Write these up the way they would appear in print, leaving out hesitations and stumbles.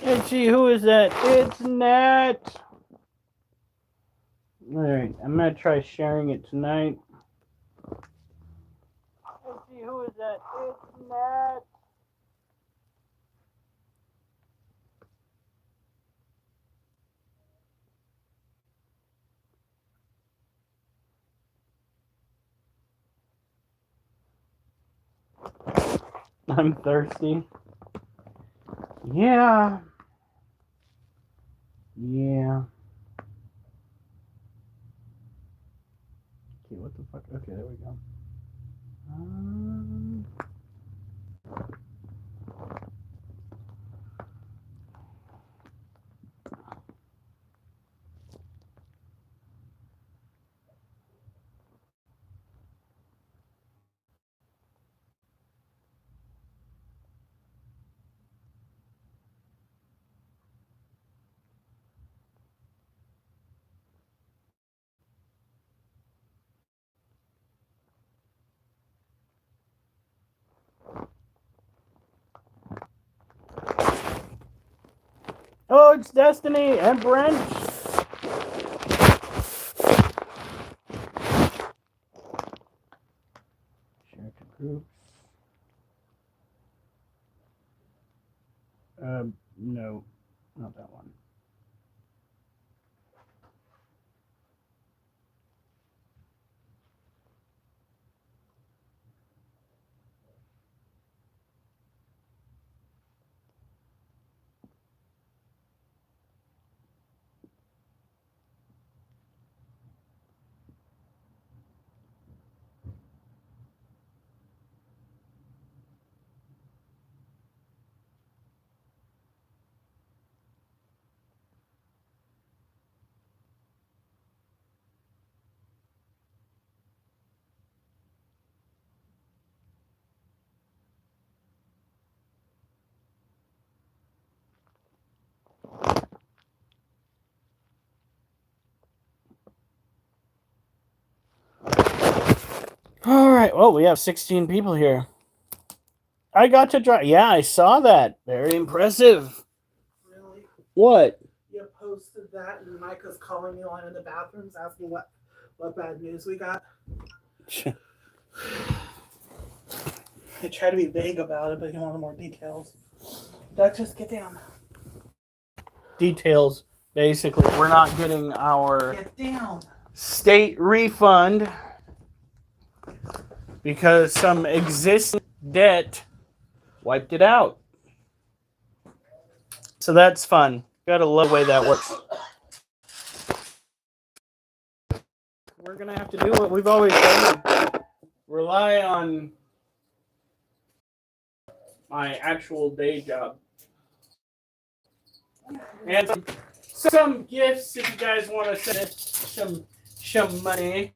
Itchy, who is that? It's Nat. Alright, I'm gonna try sharing it tonight. Itchy, who is that? It's Nat. I'm thirsty. Yeah. Yeah. Okay, what the fuck? Okay, there we go. Oh, it's Destiny and Brent. Share to groups. No, not that one. All right. Well, we have 16 people here. I got to drive. Yeah, I saw that. Very impressive. Really? What? You posted that, and Micah's calling me while I'm in the bathrooms asking what bad news we got. I try to be vague about it, but he wanted more details. Duchess, get down. Details. Basically, we're not getting our Get down. state refund because some existing debt wiped it out. So that's fun. Gotta love the way that works. We're gonna have to do what we've always done. Rely on my actual day job. And some gifts if you guys want to send us some money.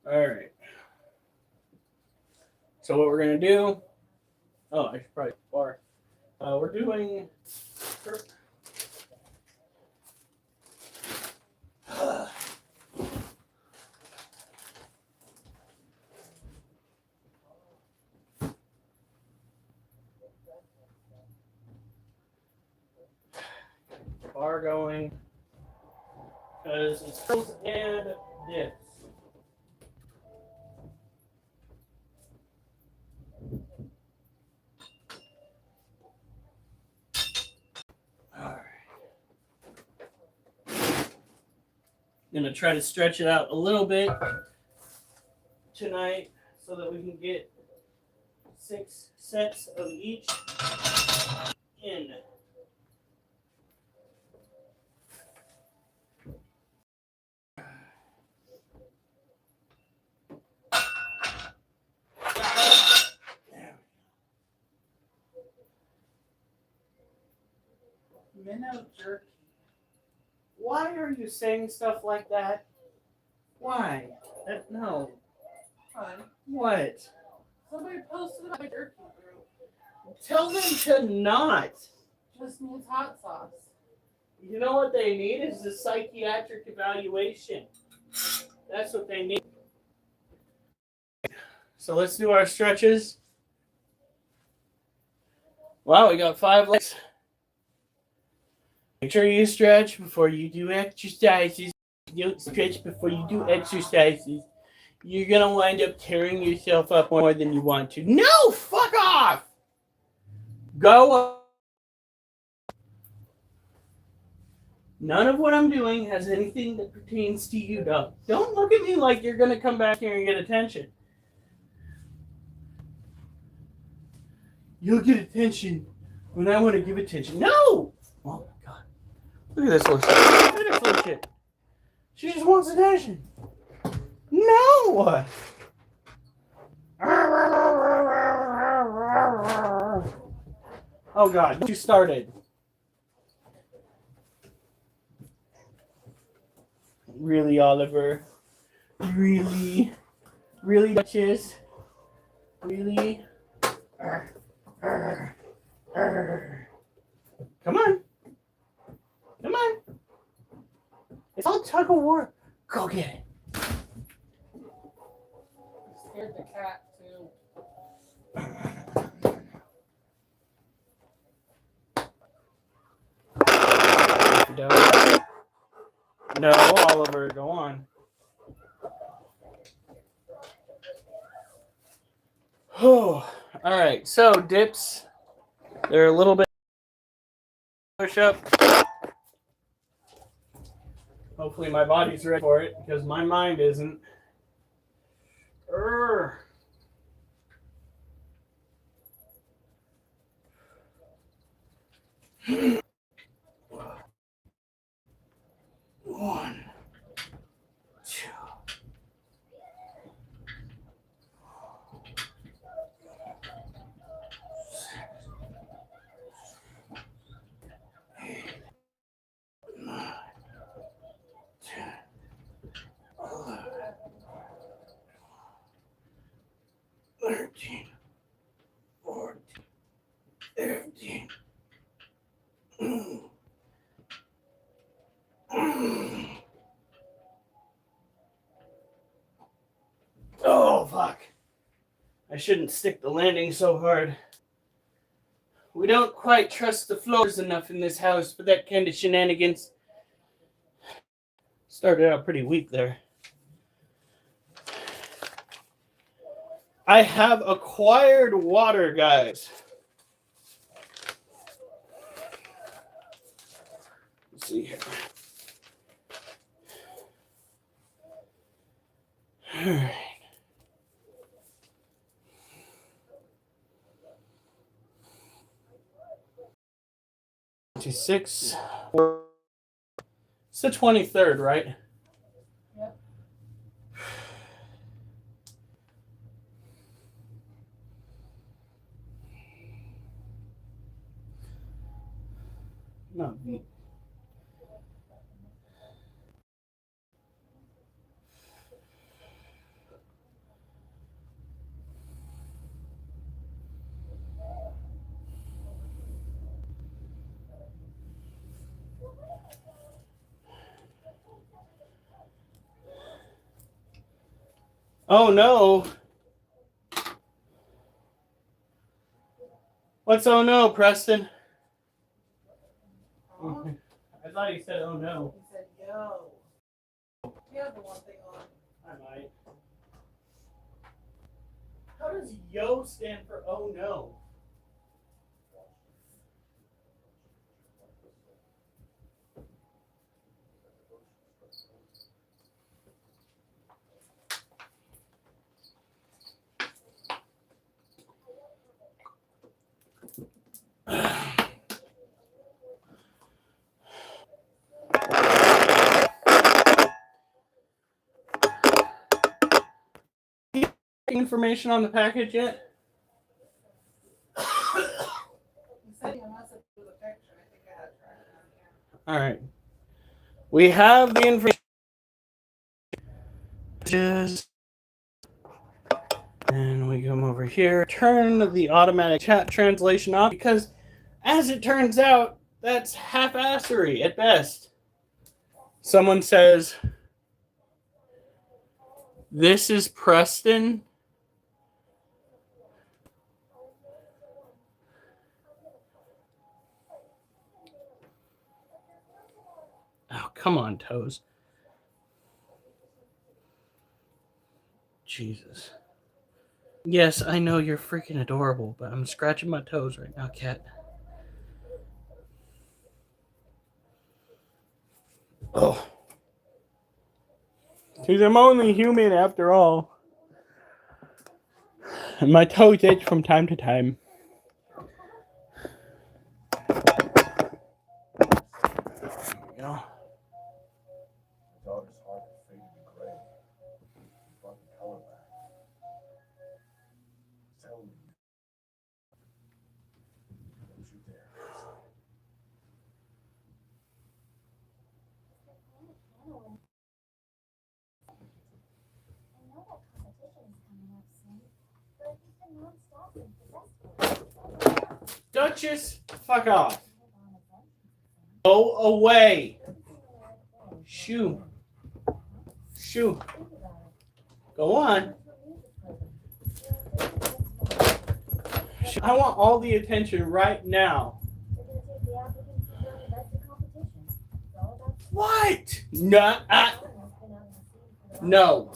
All right. So what we're gonna do? Oh, I should probably bar. We're doing. Bar going because it's pills and dips. Gonna try to stretch it out a little bit tonight so that we can get 6 sets of each in. Minnow jerky. Why are you saying stuff like that? Why? No. Fun. What? Somebody posted about a jerky group. Tell them to not. Just needs hot sauce. You know what they need is a psychiatric evaluation. That's what they need. So let's do our stretches. Wow, we got 5 legs. Make sure you stretch before you do exercises. You don't stretch before you do exercises. You're going to wind up tearing yourself up more than you want to. No, fuck off! Go. None of what I'm doing has anything that pertains to you, though. Don't look at me like you're going to come back here and get attention. You'll get attention when I want to give attention. No! Oh my god. Look at this little shit. Look at this little shit. She just wants attention. No! Oh god, you started. Really, Oliver? Really? Really, Duchess? Really? Come on. Come on. It's all tug of war. Go get it. Scared the cat too. No, Oliver, go on. Oh, all right. So dips, they're a little bit push up. Hopefully my body's ready for it because my mind isn't. One, two. Thirteen, 14, 15. Oh, fuck. I shouldn't stick the landing so hard. We don't quite trust the floors enough in this house for that kind of shenanigans. Started out pretty weak there. I have acquired water, guys. Let's see here. All right. It's the 23rd, right? Yep. No. Oh no. What's oh no, Preston? Huh? I thought he said oh no. He said, yo. You have the one thing on. I might. How does yo stand for oh no? Information on the package yet? He said he must have put the picture. I think I had to try it. All right. We have the information. And we come over here. Turn the automatic chat translation off because, as it turns out, that's half-assery at best. Someone says, "This is Preston." Oh, come on, Toes. Jesus. Yes, I know you're freaking adorable, but I'm scratching my toes right now, cat. Oh. Because I'm only human after all. And my toes itch from time to time. There we go. Duchess, fuck off. Go away. Shoo. Shoo. Go on. I want all the attention right now. What? No. No.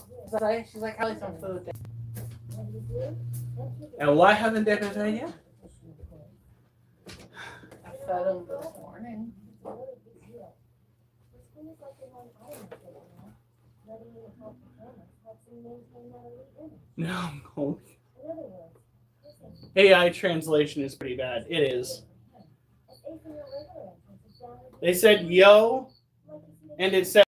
She's like, Hallie's on food. And why haven't they been there yet? I fed him this morning. No. AI translation is pretty bad. It is. They said yo, and it said.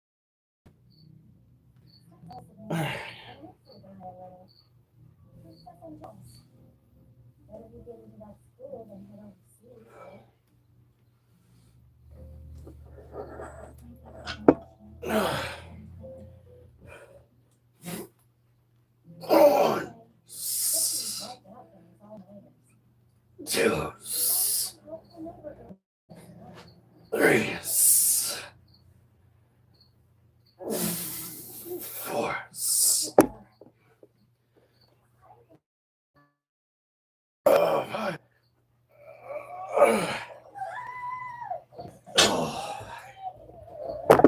Two, three, 4.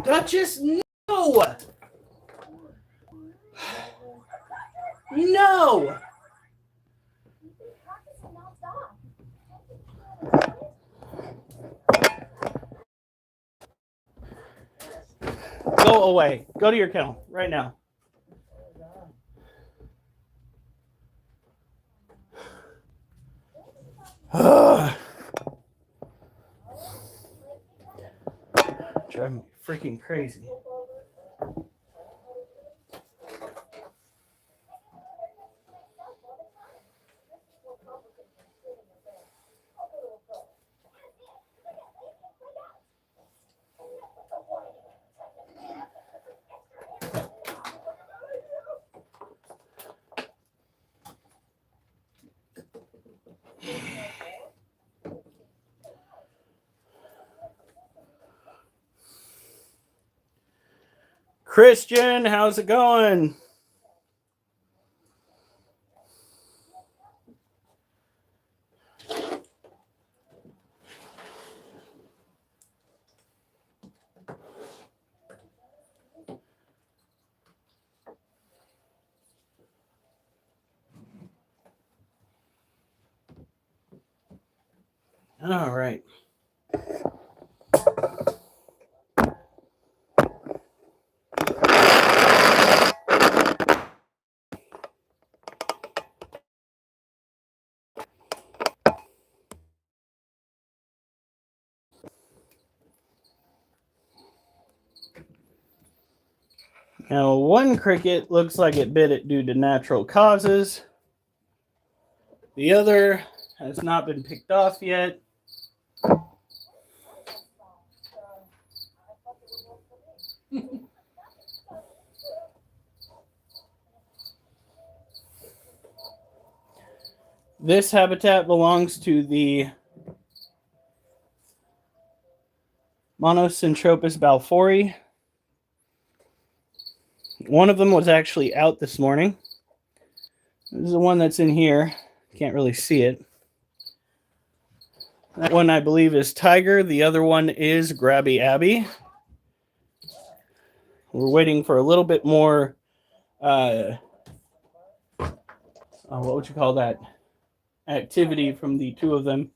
Duchess, no! No! Go away. Go to your kennel right now. Driving me freaking crazy. Christian, how's it going? All right. Now, one cricket looks like it bit it due to natural causes. The other has not been picked off yet. This habitat belongs to the Monosyntropus balfouri. One of them was actually out this morning. This is the one that's in here. Can't really see it. That one, I believe, is Tiger. The other one is Grabby Abby. We're waiting for a little bit more, what would you call that? Activity from the two of them.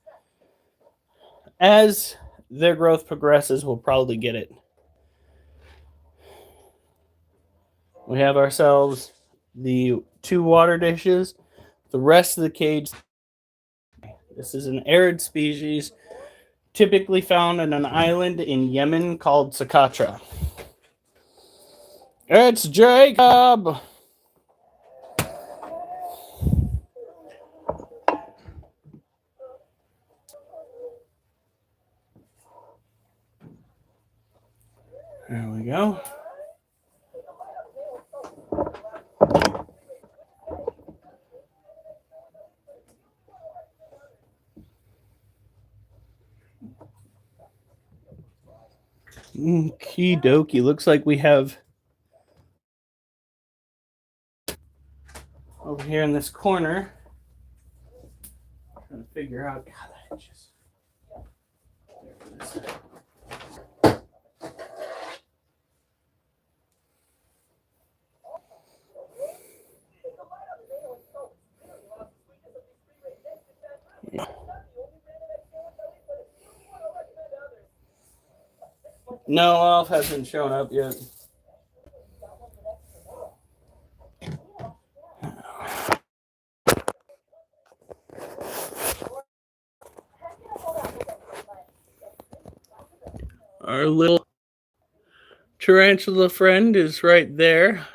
As their growth progresses, we'll probably get it. We have ourselves the 2 water dishes. The rest of the cage. This is an arid species, typically found on an island in Yemen called Socotra. It's Jacob! There we go. Okie dokie. Looks like we have over here in this corner. Trying to figure out. God, that just. There it is. No, Alf hasn't shown up yet. Our little tarantula friend is right there.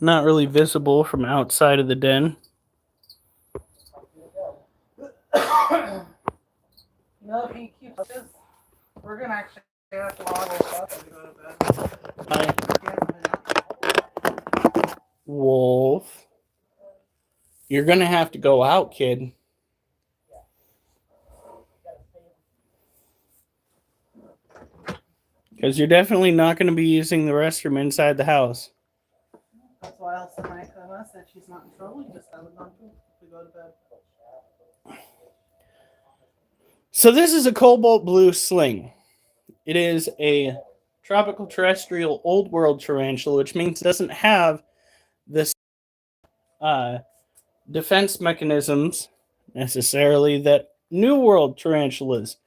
Not really visible from outside of the den. No, he keeps this. We're gonna actually have to log this up and go to bed. Wolf. You're gonna have to go out, kid. Because you're definitely not going to be using the restroom inside the house. That's why Elsa might tell us that she's not in trouble. You just haven't gone to go to bed. So this is a cobalt blue sling. It is a tropical terrestrial old world tarantula, which means it doesn't have this defense mechanisms necessarily that New World tarantulas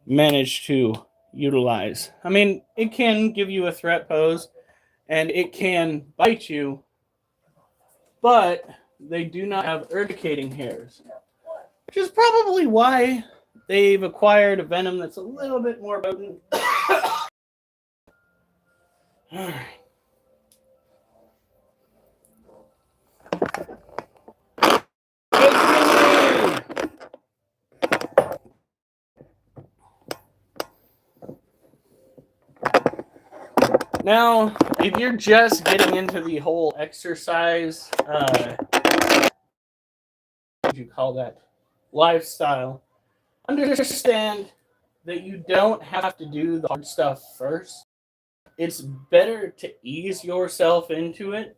manage to utilize. I mean, it can give you a threat pose and it can bite you, but they do not have urticating hairs, which is probably why they've acquired a venom that's a little bit more potent. All right. Now, if you're just getting into the whole exercise, what would you call that, lifestyle, understand that you don't have to do the hard stuff first. It's better to ease yourself into it.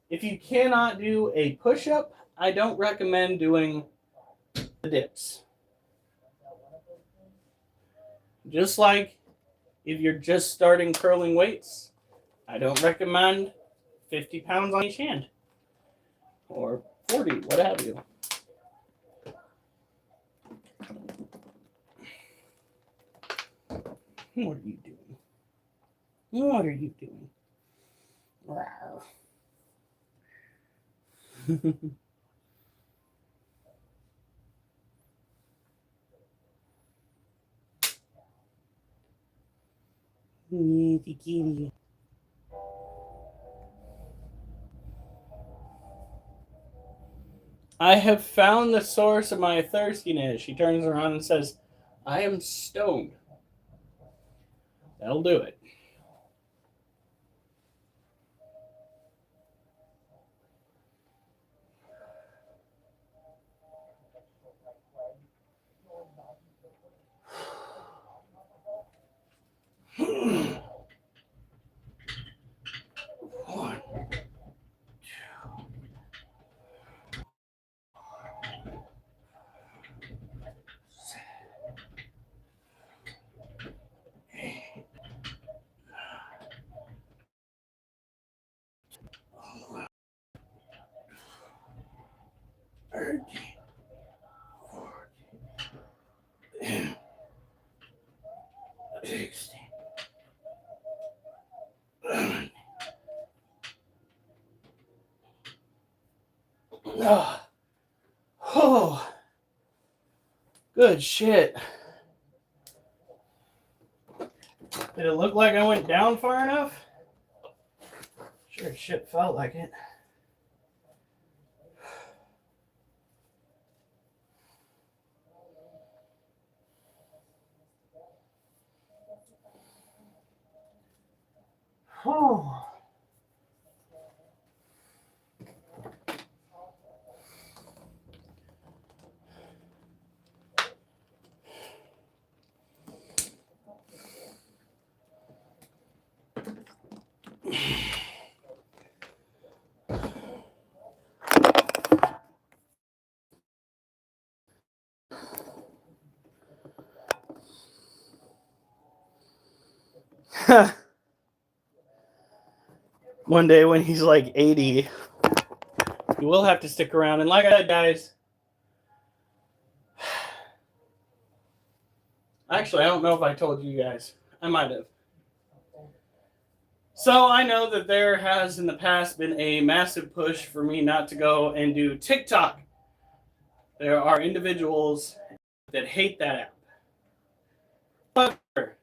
If you cannot do a push-up, I don't recommend doing the dips. Just like if you're just starting curling weights, I don't recommend 50 pounds on each hand. Or 40, what have you. What are you doing? What are you doing? Wow. Kitty. I have found the source of my thirstiness. She turns around and says, I am stoned. That'll do it. 16. Oh, good shit. Did it look like I went down far enough? Sure as shit felt like it. Oh. One day when he's like 80, you will have to stick around. And like I said, guys, actually, I don't know if I told you guys. I might have. So I know that there has in the past been a massive push for me not to go and do TikTok. There are individuals that hate that app. However,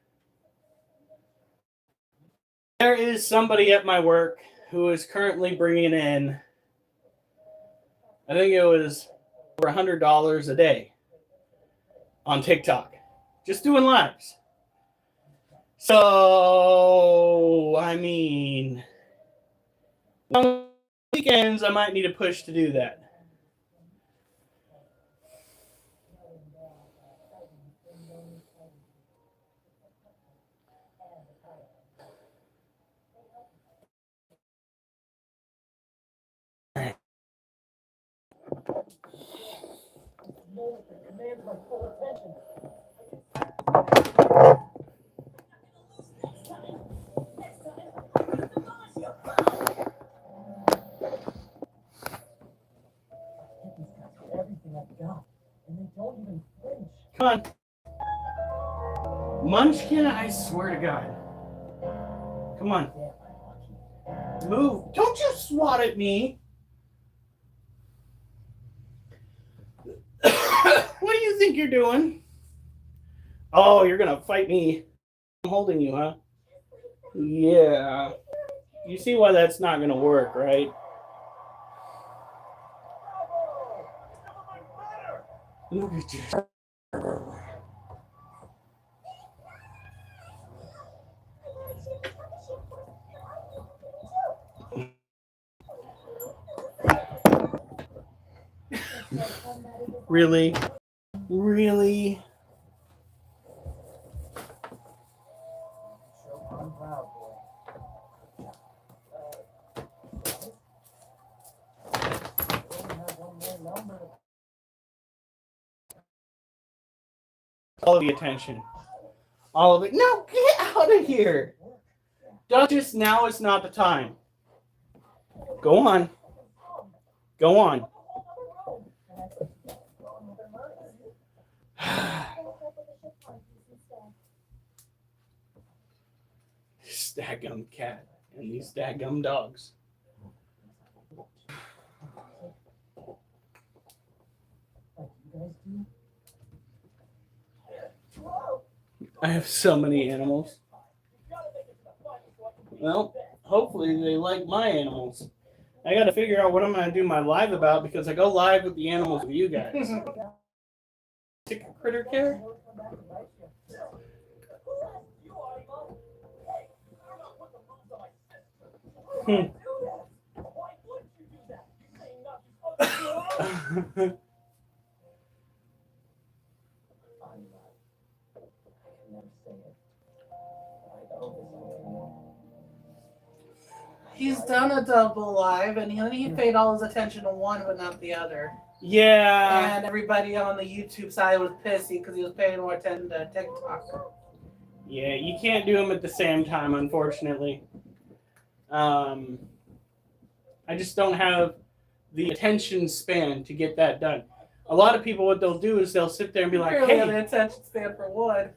there is somebody at my work who is currently bringing in, I think it was over $100 a day on TikTok, just doing lives. So, I mean, on weekends, I might need a push to do that. Come on. Munchkin, I swear to God. Come on. Move. Don't you swat at me. What do you think you're doing? Oh, you're going to fight me. I'm holding you, huh? Yeah. You see why that's not going to work, right? Look at you. Really? Really? All of the attention. All of it. No, get out of here. Duchess, now is not the time. Go on. Go on. Stagum cat and these stagum dogs. I have so many animals. Well, hopefully they like my animals. I got to figure out what I'm going to do my live about because I go live with the animals with you guys. Tick critter care? He's done a double live, and he paid all his attention to one, but not the other. Yeah. And everybody on the YouTube side was pissy because he was paying more attention to TikTok. Yeah, you can't do them at the same time, unfortunately. I just don't have the attention span to get that done. A lot of people, what they'll do is they'll sit there and be like, Barely have hey, the attention span for wood.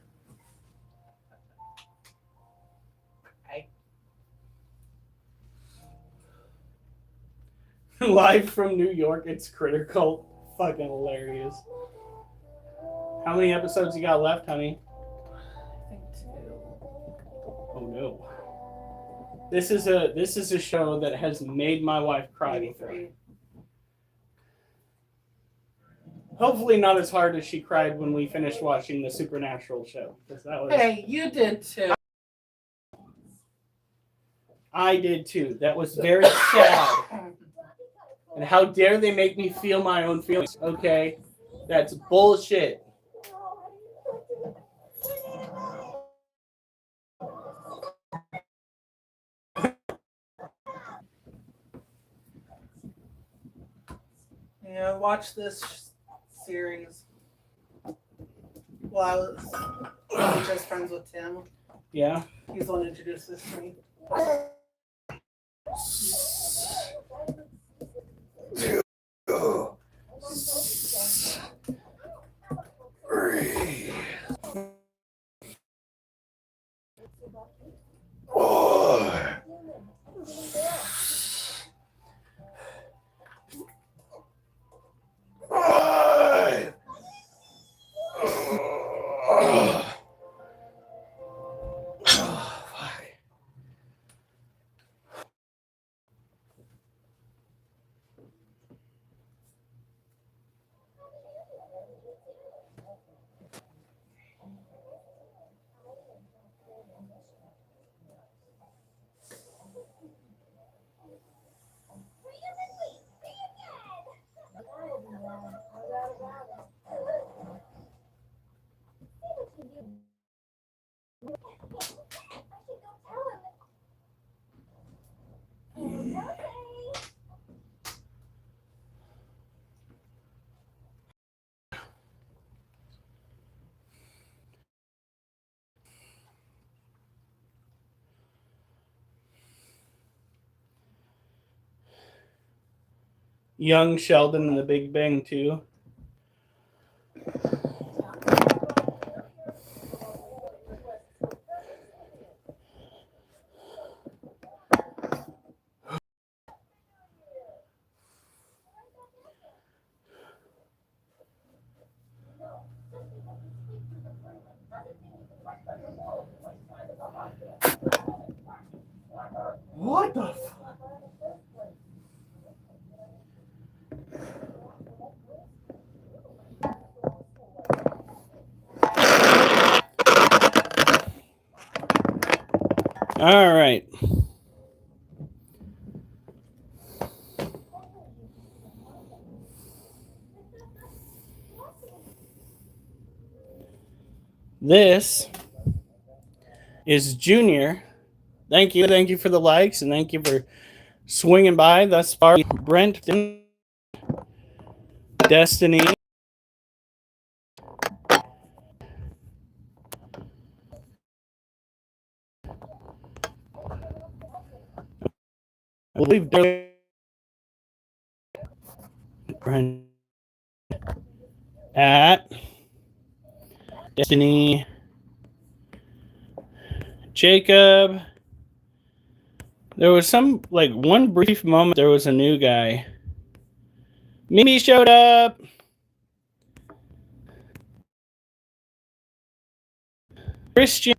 live from New York, it's Critter Cult. Fucking hilarious. How many episodes you got left, honey? I think 2. Oh no. This is a show that has made my wife cry Maybe before. 3. Hopefully not as hard as she cried when we finished watching the Supernatural show. 'Cause that was, Hey, you did too. I did too. That was very sad. And how dare they make me feel my own feelings? Okay, that's bullshit. Yeah, watch this series. Well, I was just friends with Tim. Yeah. He's the one who introduced this to me. Young Sheldon in The Big Bang too. What the fuck? All right. This is Junior. Thank you for the likes, and thank you for swinging by thus far. Brent, Destiny, I believe Brent at Destiny, Jacob. There was some, like, one brief moment, there was a new guy. Mimi showed up. Christian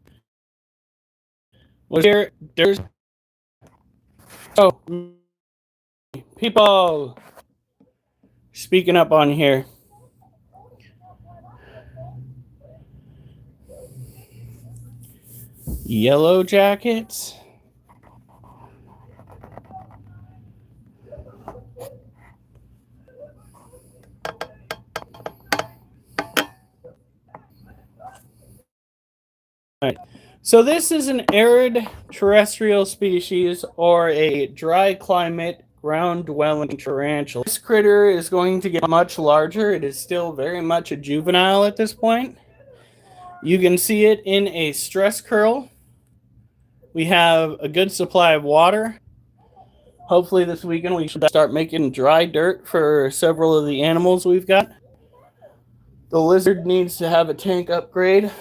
was here. There's people speaking up on here. Yellow Jackets. All right. So this is an arid terrestrial species or a dry climate ground-dwelling tarantula. This critter is going to get much larger. It is still very much a juvenile at this point. You can see it in a stress curl. We have a good supply of water. Hopefully this weekend we should start making dry dirt for several of the animals we've got. The lizard needs to have a tank upgrade,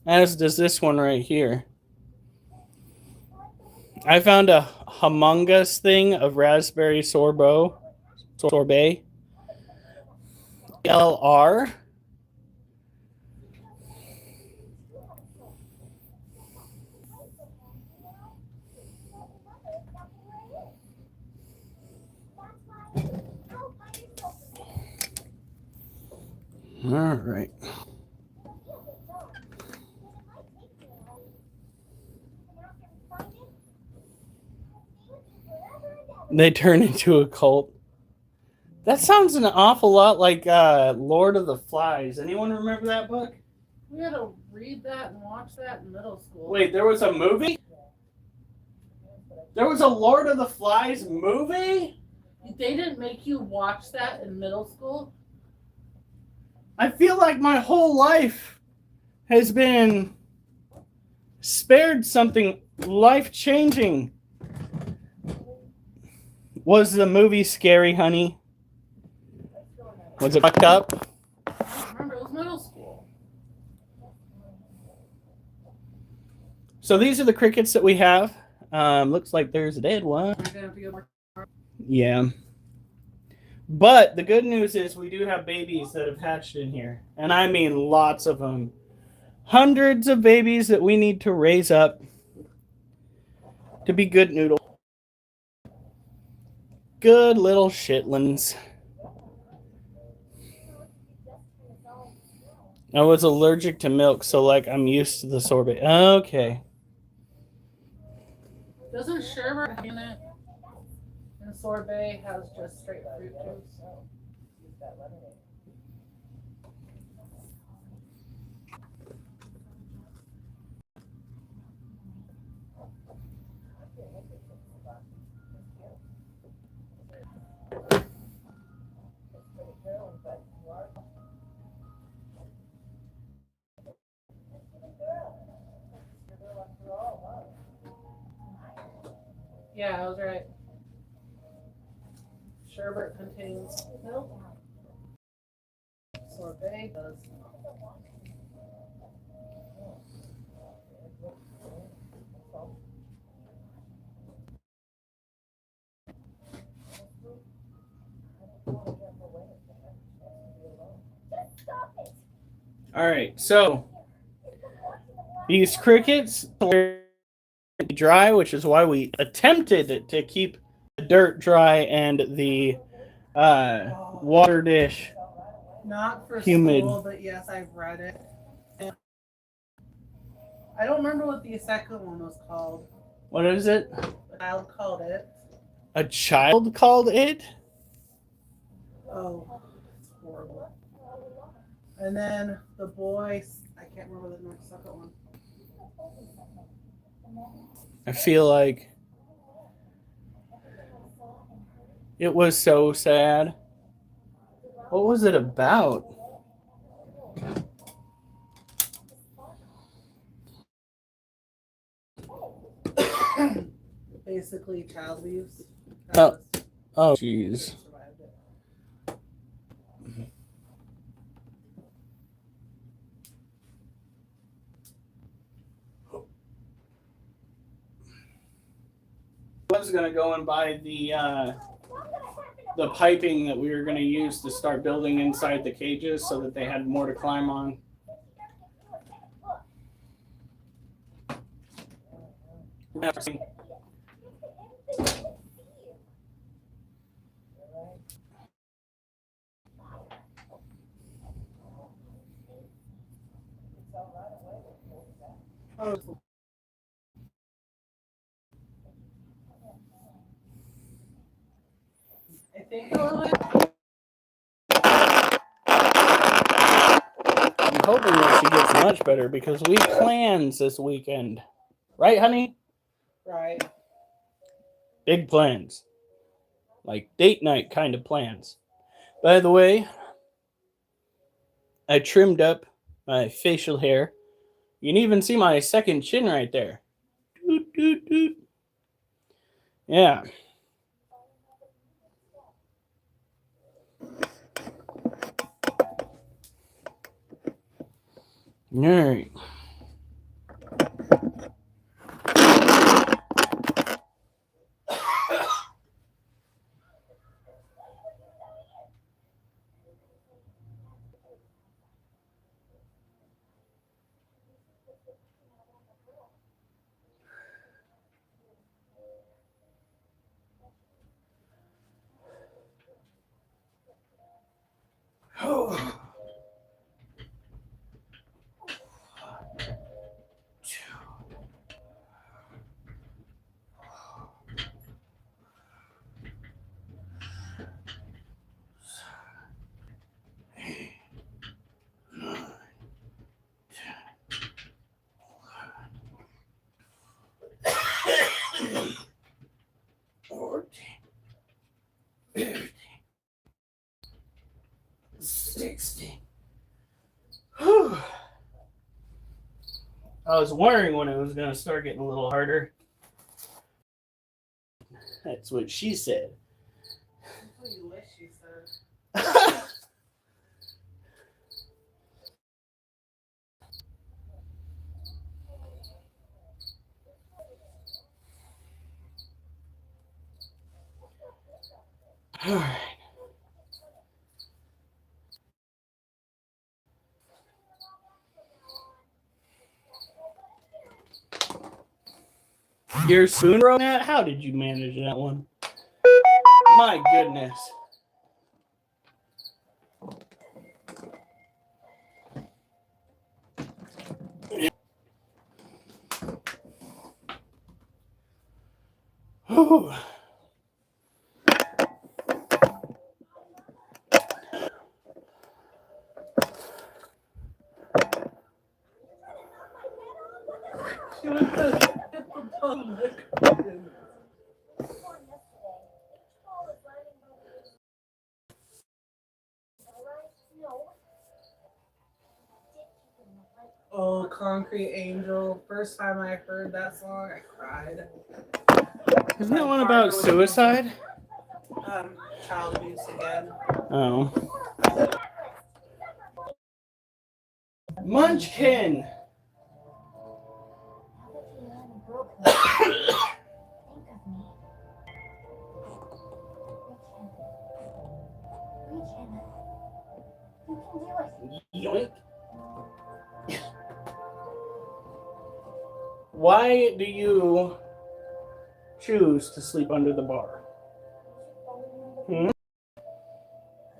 as does this one right here. I found a humongous thing of raspberry sorbet. LR. All right. They turn into a cult. That sounds an awful lot like Lord of the Flies. Anyone remember that book? We had to read that and watch that in middle school. Wait, there was a movie? There was a Lord of the Flies movie? They didn't make you watch that in middle school? I feel like my whole life has been spared something life-changing. Was the movie scary, honey? Was it fucked up? I remember it was middle school. So these are the crickets that we have. Looks like there's a dead one. Yeah. But the good news is we do have babies that have hatched in here. And I mean lots of them. Hundreds of babies that we need to raise up to be good noodle. Good little shitlins. I was allergic to milk, so like I'm used to the sorbet. Okay. Doesn't sherbet in it? And sorbet has just straight fruit juice. Yeah, I was right. Sherbet contains milk. Sorbet does. All right, so these crickets are dry, which is why we attempted to keep the dirt dry and the water dish Not for humid. school, but yes, I've read it. And I don't remember what the second one was called. What is it? The child called it. A child called it? Oh, it's horrible. And then the boy, I can't remember the second one. I feel like it was so sad. What was it about? Basically, child abuse. Oh, jeez. I was gonna go and buy the piping that we were gonna use to start building inside the cages so that they had more to climb on. Oh, I think a little bit. I'm hoping that she gets much better because we have plans this weekend. Right, honey? Right. Big plans. Like date night kind of plans. By the way, I trimmed up my facial hair. You can even see my second chin right there. Doot, doot, doot. Yeah. All right. Oh. $14, 60. Whew. I was wondering when it was going to start getting a little harder. That's what she said. That's what you wish you said. All right. Your spoon on that? How did you manage that one? My goodness. Whew. She went to hit the tongue. Oh, Concrete Angel. First time I heard that song, I cried. Isn't that one about suicide? Child abuse again. Oh. Munchkin! Yoink. Why do you choose to sleep under the bar? Hmm? I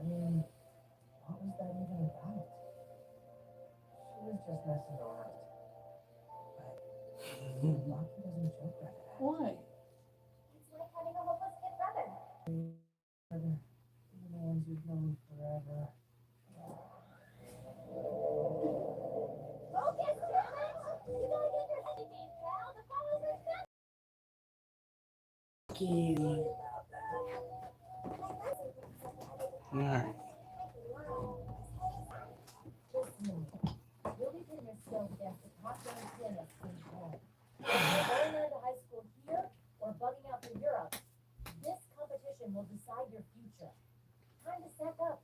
mean, what was that even about? She was just messing around. But Rocky doesn't joke like that. Why? It's like having a hopeless kid brother. Even the ones we've known forever. Focus, damn it! You gotta get your head deep, pal. The fellas are set. Alright. You'll be putting your skills against the top young pianists in Japan. You're going into high school here or bugging out for Europe. This competition will decide your future. Time to step up.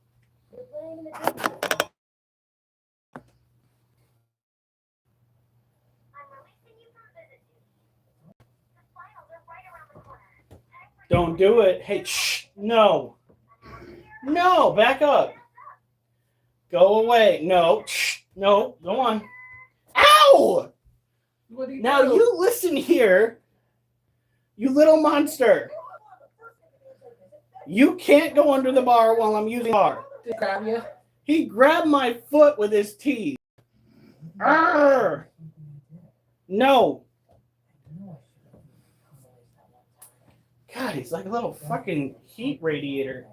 You're playing in the big league. I'm releasing you from visit duty. The finals are right around the corner. Don't do it. Hey, shh. No. No, back up. Go away. No. Shh. No, go on. Ow! What do you Now do? you listen here. You little monster. You can't go under the bar while I'm using the bar. Did he grab you? He grabbed my foot with his teeth. Arr! No. God, he's like a little fucking heat radiator.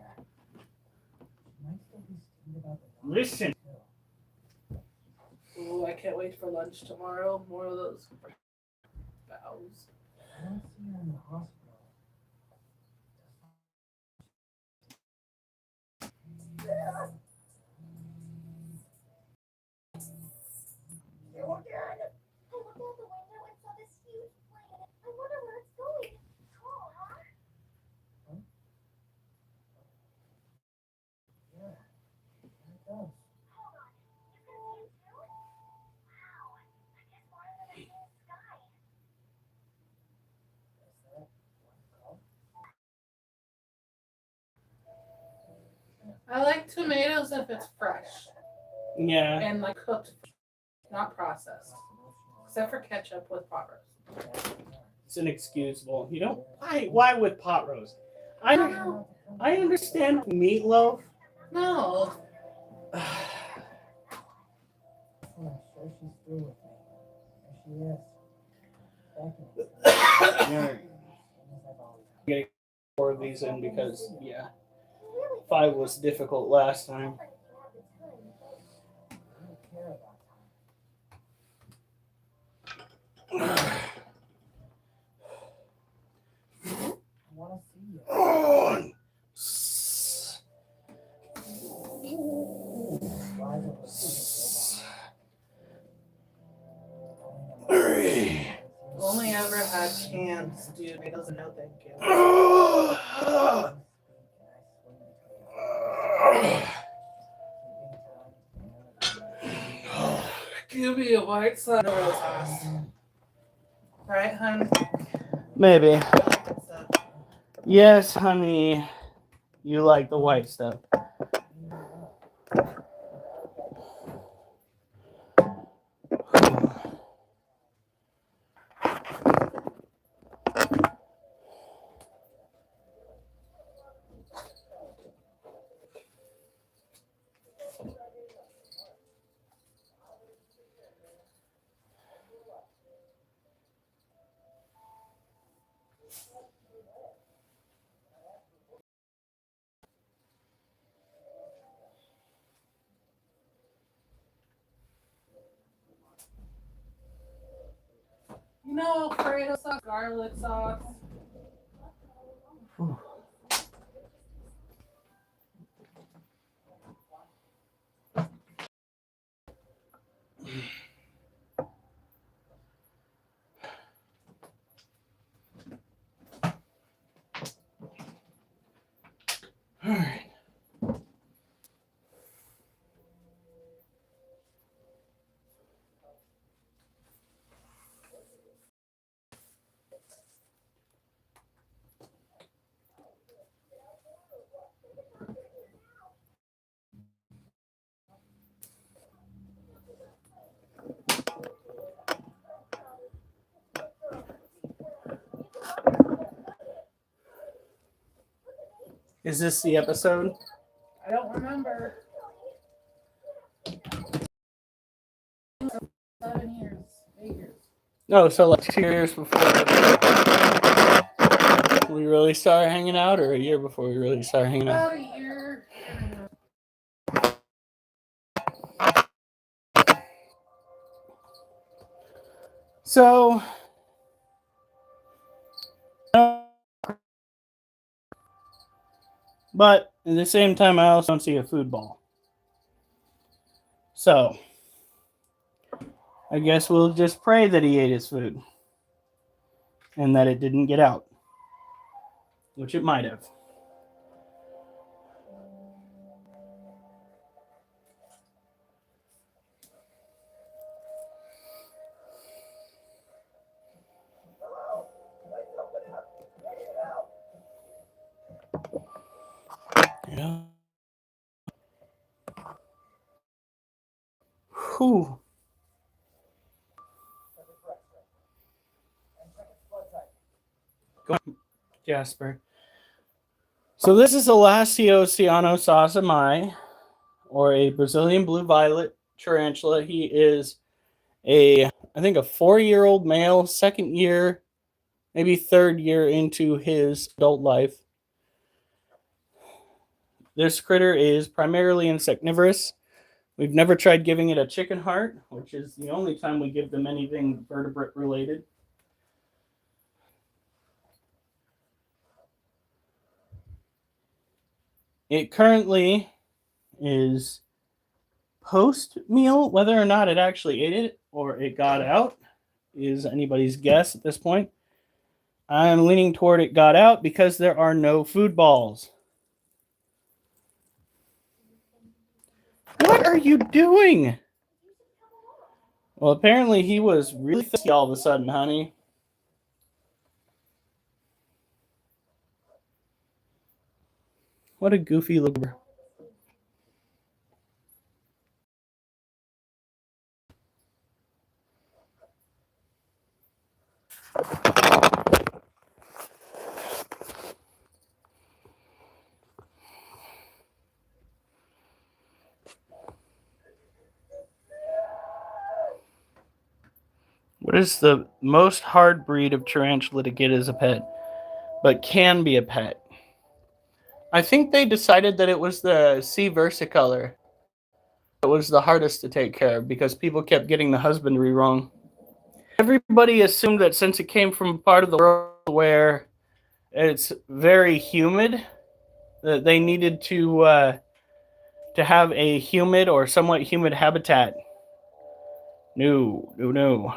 Listen. Ooh, I can't wait for lunch tomorrow. More of those bows. I don't see her in the hospital. I looked out the window and saw this huge plane. I wonder where it's going. Cool, huh? I like tomatoes if it's fresh Yeah, and like cooked, not processed. Except for ketchup with pot roast. it's inexcusable. You don't. Why with pot roast? I understand meatloaf. No. I'm sure she's through with me. There she is. Beckon. Getting 4 of these in because 5 was difficult last time. I don't care about time. I want to see you. Rise over Only ever had canned stewed tomatoes and no thank you. Give me a white sauce. No sauce. Right, hun? Maybe. What's up? Yes, honey. You like the white stuff. You know, Alfredo sauce, garlic sauce. All right. Is this the episode? I don't remember. 7 years, 8 years. No, so like 2 years before we really started hanging out, or a year before we really started hanging out? About a year. So, but at the same time, I also don't see a food ball. So, I guess we'll just pray that he ate his food and that it didn't get out, which it might have. Yeah. Whew. Go on, Jasper. So this is the Lacio Ciano Sasamai, or a Brazilian blue violet tarantula. He is I think a 4-year-old male, 2nd year, maybe 3rd year into his adult life. This critter is primarily insectivorous. We've never tried giving it a chicken heart, which is the only time we give them anything vertebrate related. It currently is post meal. Whether or not it actually ate it or it got out is anybody's guess at this point. I'm leaning toward it got out because there are no food balls. What are you doing? Well, apparently he was really thirsty all of a sudden, honey. What a goofy little. What is the most hard breed of tarantula to get as a pet, but can be a pet? I think they decided that it was the C. versicolor. It was the hardest to take care of because people kept getting the husbandry wrong. Everybody assumed that since it came from a part of the world where it's very humid, that they needed to have a humid or somewhat humid habitat. No.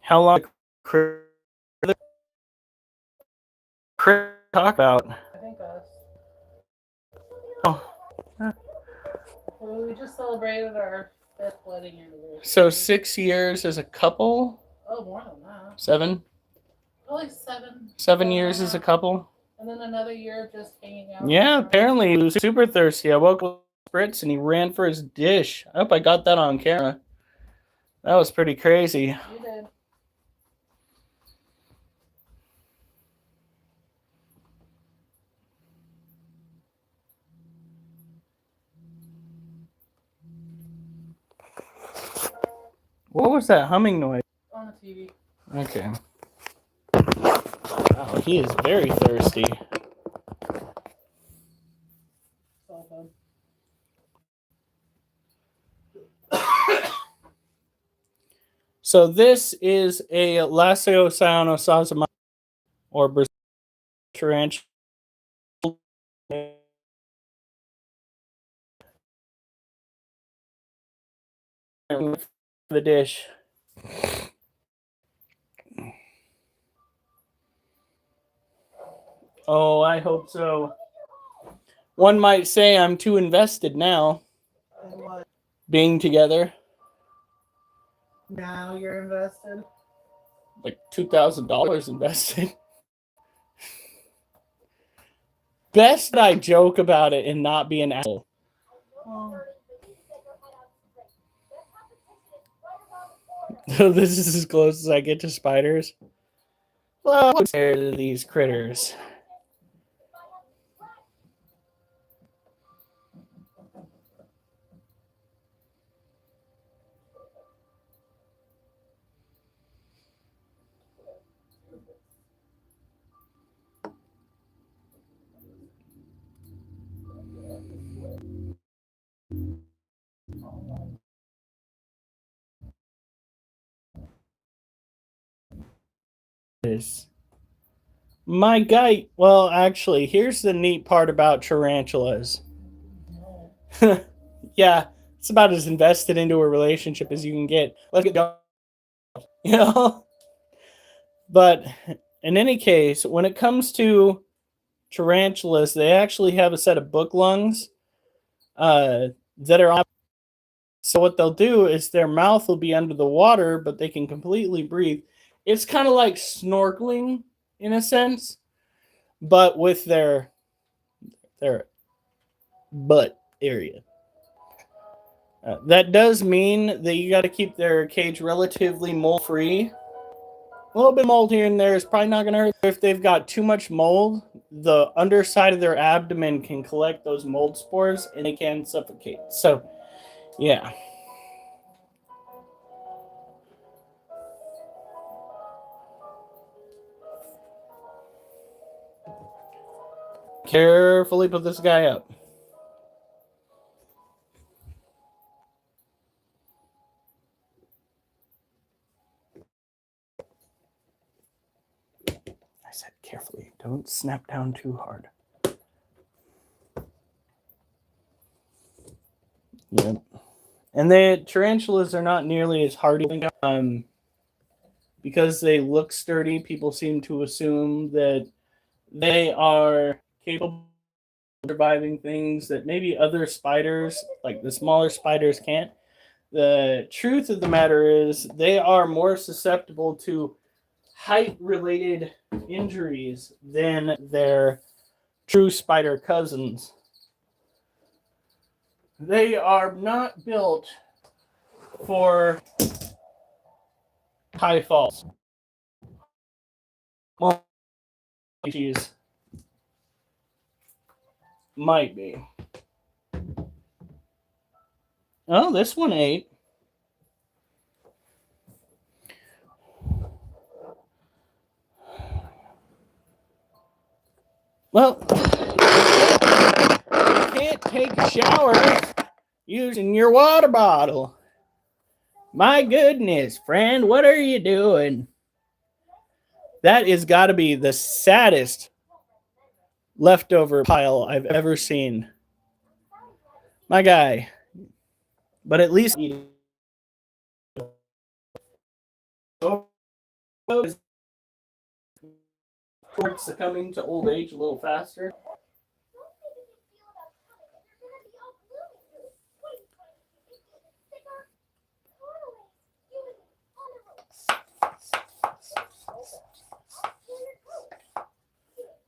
How long talk about? I think us. Oh. Well, we just celebrated our 5th wedding anniversary. So 6 years as a couple? Oh, more than that. 7? Probably 7. 7 years as a couple? And then another year just hanging out. Yeah, apparently he was super thirsty. I woke up with Spritz and he ran for his dish. I hope I got that on camera. That was pretty crazy. You did. What was that humming noise? On the TV. Okay. Wow, he is very thirsty. So fun. So this is a Lasiocyanosazama or Brazilian tarantula. The dish. Oh, I hope so. One might say I'm too invested now, And what? being together. Now you're invested. Like $2,000 invested. Best that I joke about it and not be an asshole. Well, This is as close as I get to spiders. Well, what's there to these critters? My guy, well, actually, here's the neat part about tarantulas. Yeah, it's about as invested into a relationship as you can get. Let's get going. You know? But in any case, when it comes to tarantulas, they actually have a set of book lungs that are. So what they'll do is their mouth will be under the water, but they can completely breathe. It's kind of like snorkeling in a sense, but with their butt area. That does mean that you got to keep their cage relatively mold free. A little bit of mold here and there is probably not going to hurt. If they've got too much mold, the underside of their abdomen can collect those mold spores and they can suffocate. So, yeah. Carefully put this guy up. I said carefully. Don't snap down too hard. Yep. And the tarantulas are not nearly as hardy. Because they look sturdy, people seem to assume that they are capable of surviving things that maybe other spiders, like the smaller spiders, can't. The truth of the matter is they are more susceptible to height-related injuries than their true spider cousins. They are not built for high falls. Well, geez. Might be. Oh, this one ate. Well, you can't take a shower using your water bottle. My goodness, friend, what are you doing? That is got to be the saddest leftover pile I've ever seen. My guy. But at least succumbing to old age a little faster.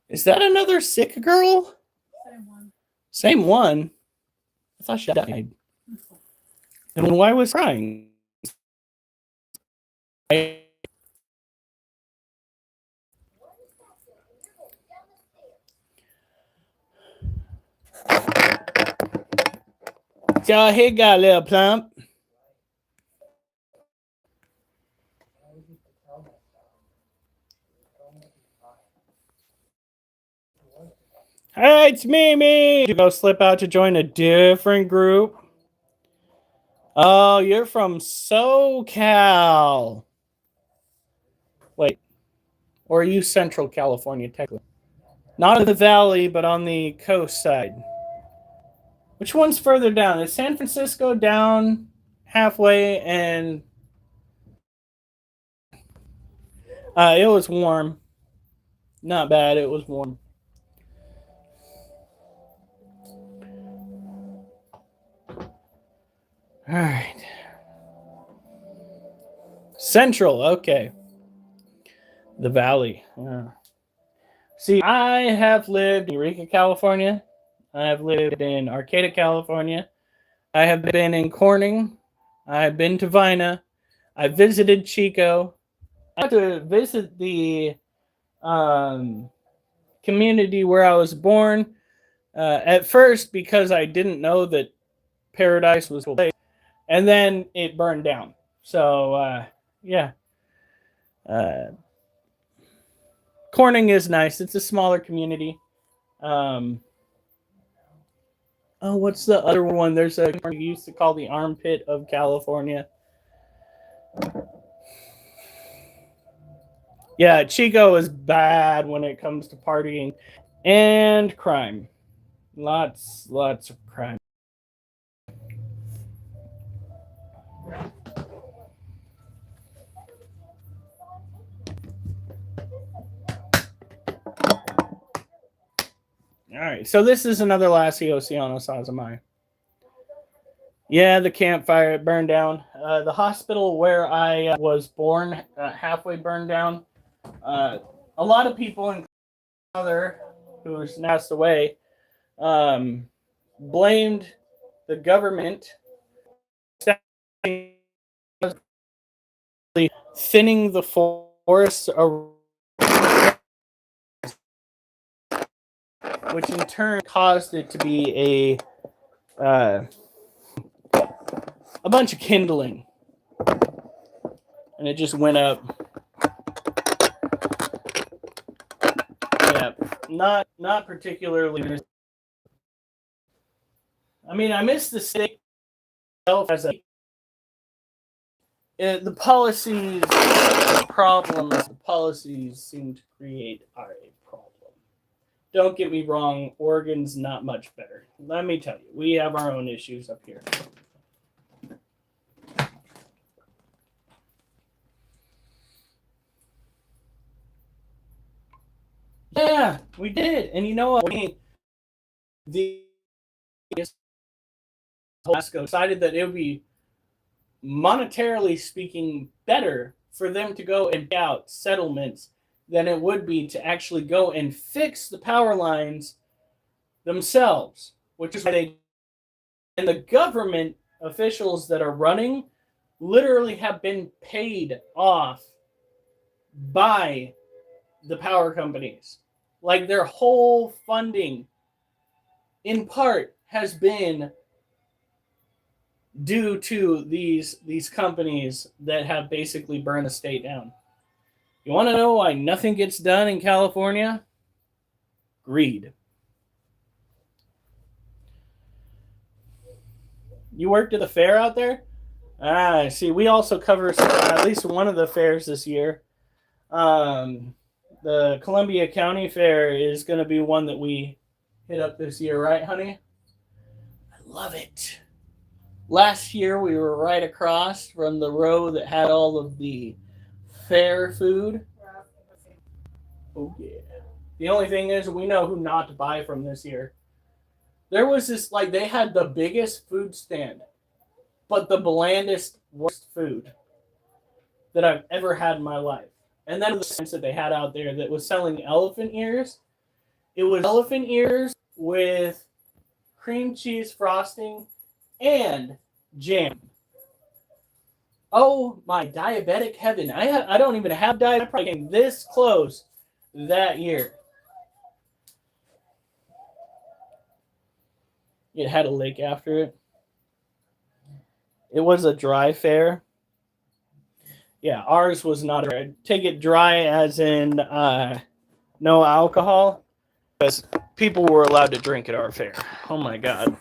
Is that another sick girl? Same one. Same one? I thought she died. And why was crying? So here got a little plump. Hey, it's Mimi. You go slip out to join a different group. Oh, you're from SoCal. Wait, or are you Central California, technically? Not in the valley, but on the coast side. Which one's further down? Is San Francisco down halfway? And it was warm. Not bad. It was warm. All right. Central. Okay. The valley. Yeah. See, I have lived in Eureka, California. I have lived in Arcata, California. I have been in Corning. I've been to Vina. I visited Chico. I had to visit the community where I was born. At first, because I didn't know that Paradise was a place, and then it burned down. So, yeah. Corning is nice. It's a smaller community. Oh, what's the other one? There's a we used to call the armpit of California. Yeah, Chico is bad when it comes to partying and crime. Lots of crime. All right, so this is another Lassie Oceano Sazamai. Yeah, the campfire, it burned down. The hospital where I was born halfway burned down. A lot of people, including my mother, who's passed away, blamed the government thinning the forests around, which in turn caused it to be a bunch of kindling, and it just went up. Yeah, not particularly. I mean, I miss the state itself as the policies problems the policies seem to create are a problem. Don't get me wrong, Oregon's not much better. Let me tell you, we have our own issues up here. Yeah, we did. And you know what? The Alaska decided that it would be monetarily speaking better for them to go and pay out settlements than it would be to actually go and fix the power lines themselves, which is why they And the government officials that are running literally have been paid off by the power companies. Like their whole funding, in part, has been due to these companies that have basically burned the state down. You want to know why nothing gets done in California? Greed. You worked at the fair out there? Ah, see, we also cover at least one of the fairs this year. The Columbia County Fair is going to be one that we hit up this year, right, honey? I love it. Last year, we were right across from the row that had all of the fair food. Oh, yeah. The only thing is, we know who not to buy from this year. There was this, like, they had the biggest food stand, but the blandest, worst food that I've ever had in my life. And then the sense that they had out there that was selling elephant ears. It was elephant ears with cream cheese frosting and jam. Oh my diabetic heaven! I don't even have diabetes. I probably came this close that year. It had a lake after it. It was a dry fair. Yeah, ours was not a take it dry as in no alcohol, because people were allowed to drink at our fair. Oh my god.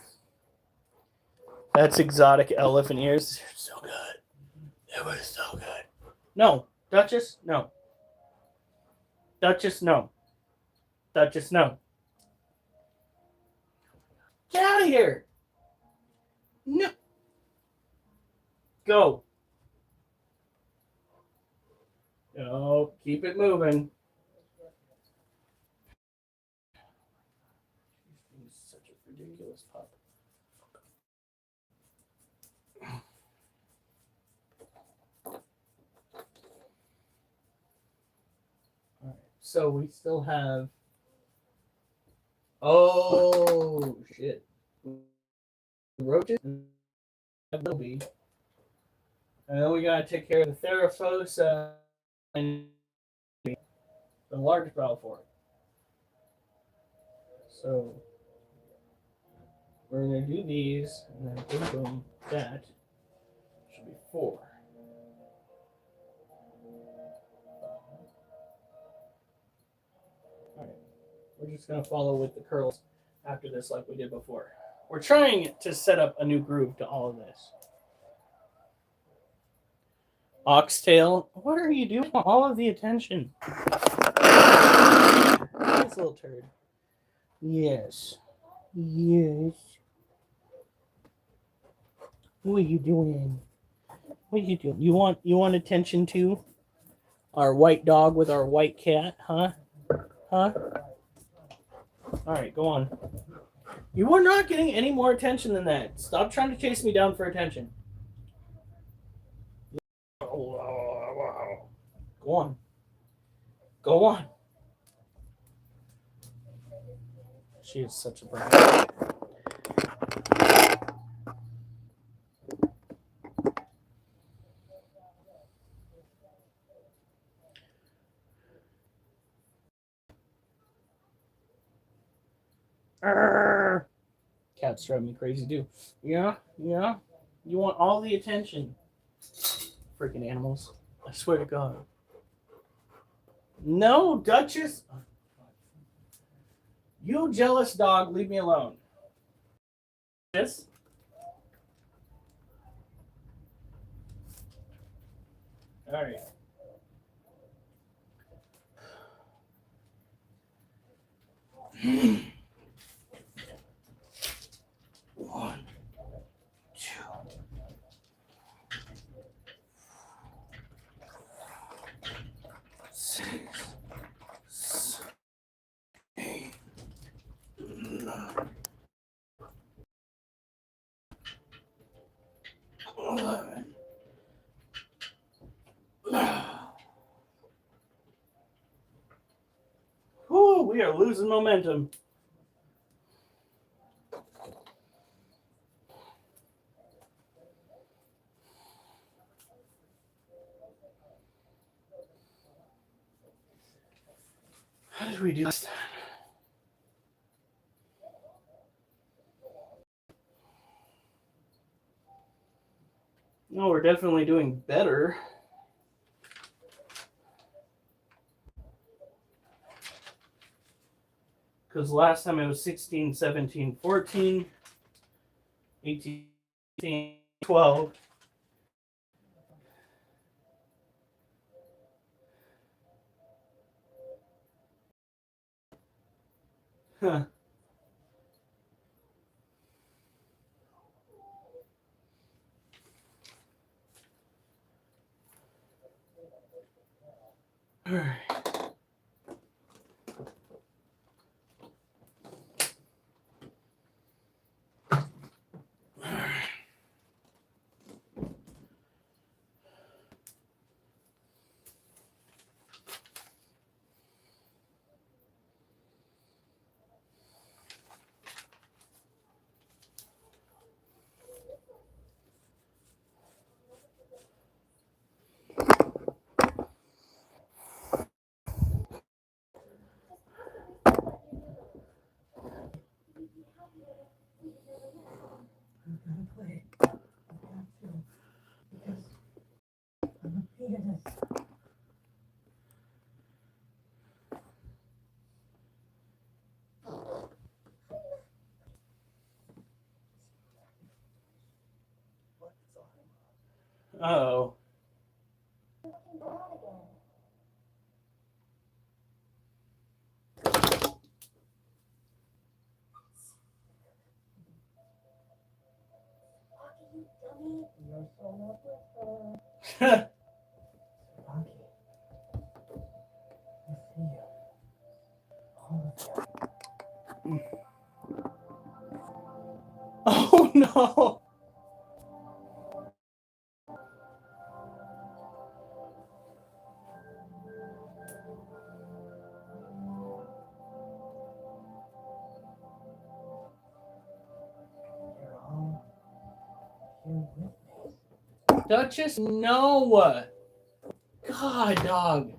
That's exotic elephant ears. They're so good. They were so good. No. Duchess, no. Duchess, no. Duchess, no. Get out of here. No. Go. Oh, keep it moving. He's such a ridiculous pup. All right, so we still have. Oh shit! Roaches and Adobe. And then we gotta take care of the Therafosa and the large brow fork. So we're gonna do these, and then boom, boom, that should be 4. All right, we're just gonna follow with the curls after this, like we did before. We're trying to set up a new groove to all of this. Oxtail, what are you doing? All of the attention. This little turd. Yes. Yes. What are you doing? What are you doing? You want attention too? Our white dog with our white cat, huh? Huh? Alright, go on. You are not getting any more attention than that. Stop trying to chase me down for attention. Go on. Go on. She is such a brat. Cats drive me crazy too. Yeah. You want all the attention. Freaking animals. I swear to God. No, Duchess. You jealous dog, leave me alone. This? All right. One, two. Whew, we are losing momentum. How did we do last time? No, we're definitely doing better. Because last time it was 16, 17, 14, 18, 12. Huh. All right. I've got to play. I've got to. Because I'm a pianist. Oh. Looking down again. Rocky, you dummy. You're so not with her. Rocky. I see you. All of you. Oh no. You're all here with me. Duchess, no. God, dog.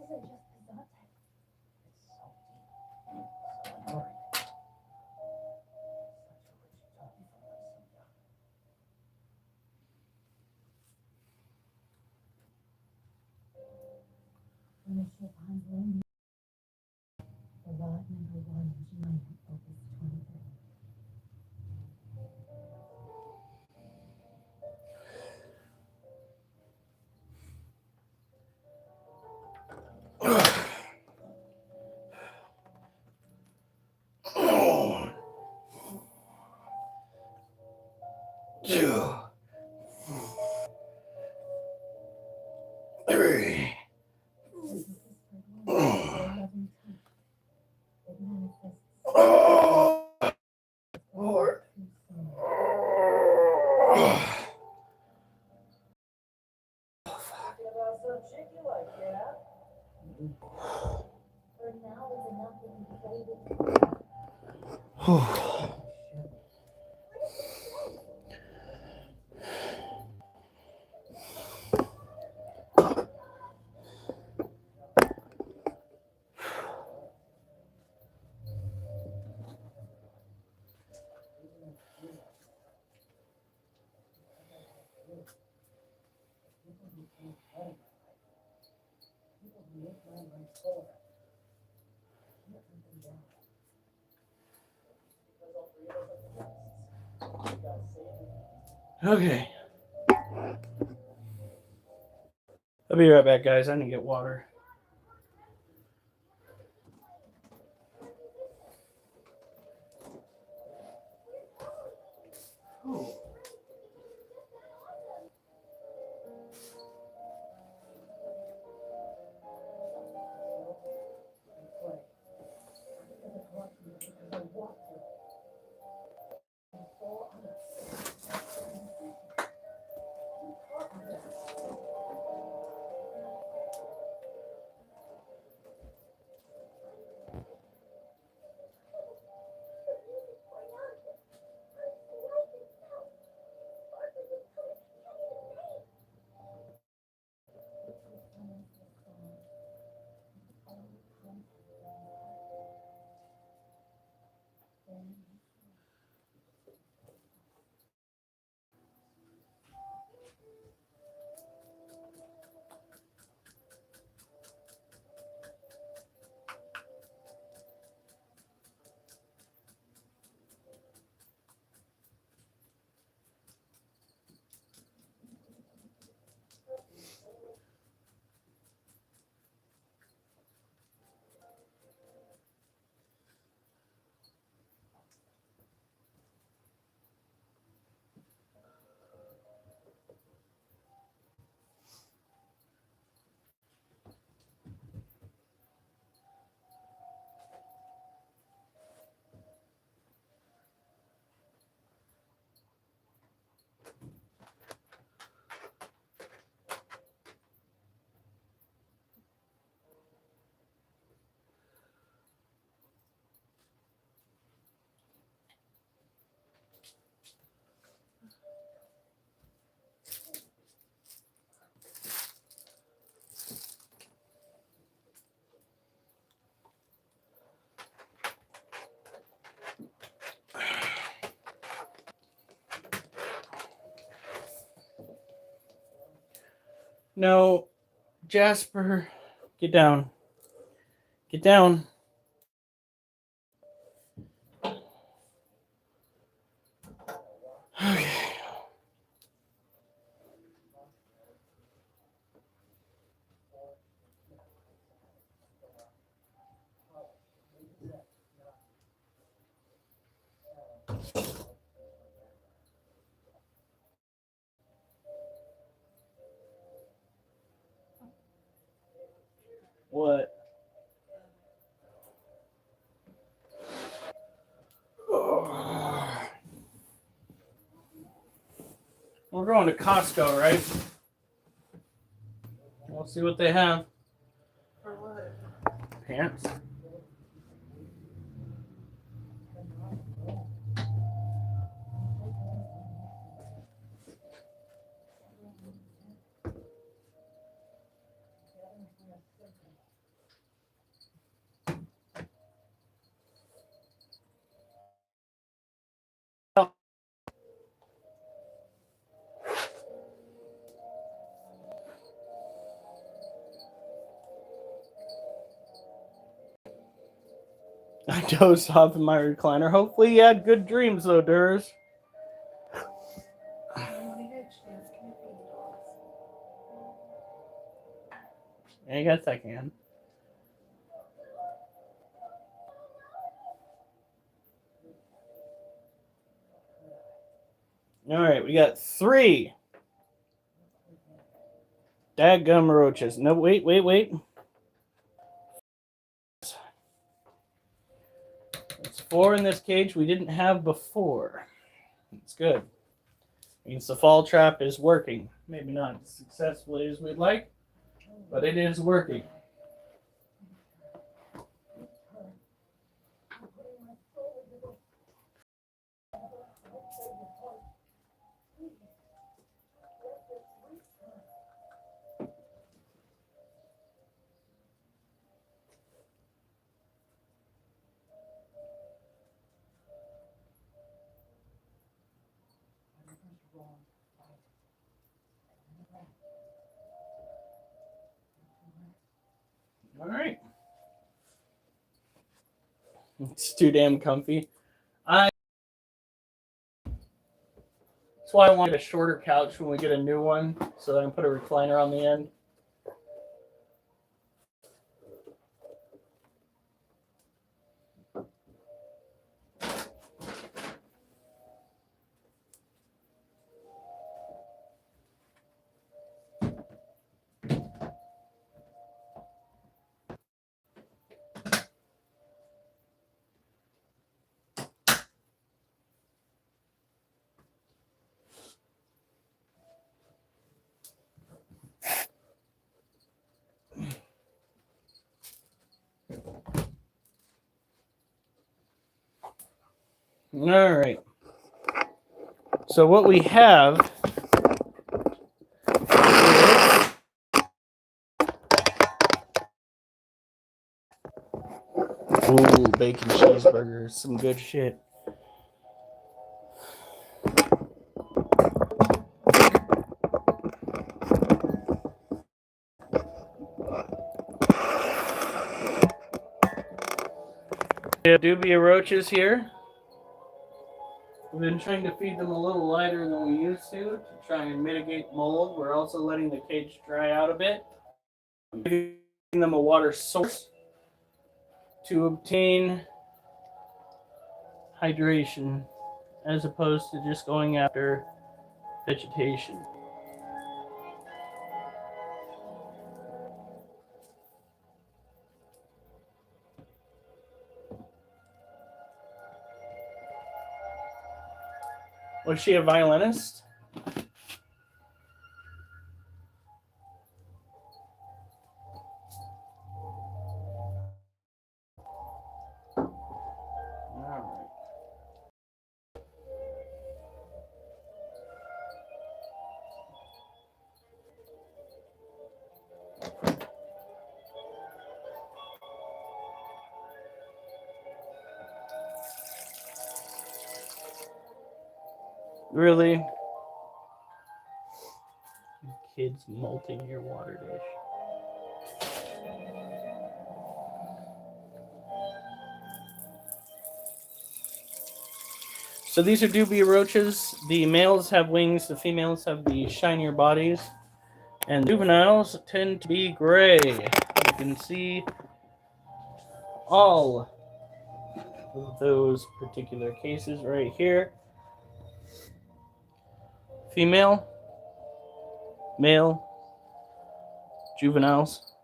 This isn't just Pizante. It's so deep. So enduring. Such a rich utopia from them so young. When the ship Hans Lane, the lot number 1 in G minor, Opus 23. Two. 3. This is whispered word, your loving touch. It manifests Four. true soul. Talking about some chick you like, yeah? For now, it's enough that you played it. People who make my life fuller. I can't let them down. Because all three of us are pianists. We gotta save them. Okay. I'll be right back, guys. I need to get water. Oh. No, Jasper, get down. Get down. Okay. What? We're going to Costco, right? We'll see what they have. For what? Pants. I dozed off in my recliner. Hopefully you had good dreams, though, Durs. I guess I can. All right, we got 3. Dadgum roaches. No, wait. It's 4 in this cage we didn't have before. It's good. Means the fall trap is working. Maybe not as successfully as we'd like, but it is working. All right. It's too damn comfy. That's why I wanted a shorter couch when we get a new one, so that I can put a recliner on the end. All right. So what we have is bacon cheeseburgers, some good shit. We have dubia roaches here. We've been trying to feed them a little lighter than we used to try and mitigate mold. We're also letting the cage dry out a bit. Giving them a water source to obtain hydration as opposed to just going after vegetation. Was she a violinist? Really? kids molting your water dish. So these are dubia roaches. The males have wings, the females have the shinier bodies, and juveniles tend to be gray. You can see all of those particular cases right here. Female, male, juveniles.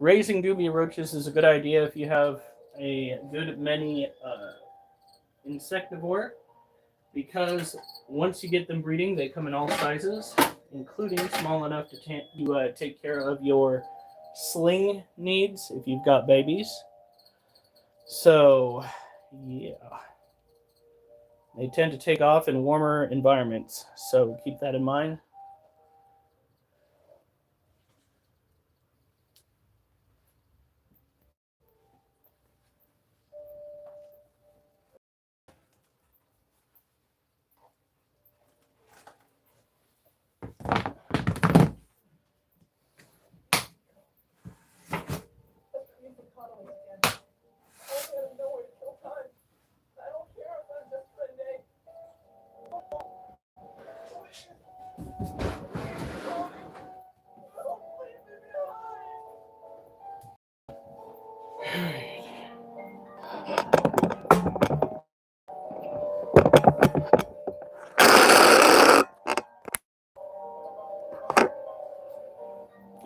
Raising dubia roaches is a good idea if you have a good many insectivore, because once you get them breeding, they come in all sizes, including small enough to take care of your sling needs if you've got babies. So, yeah. They tend to take off in warmer environments, so keep that in mind.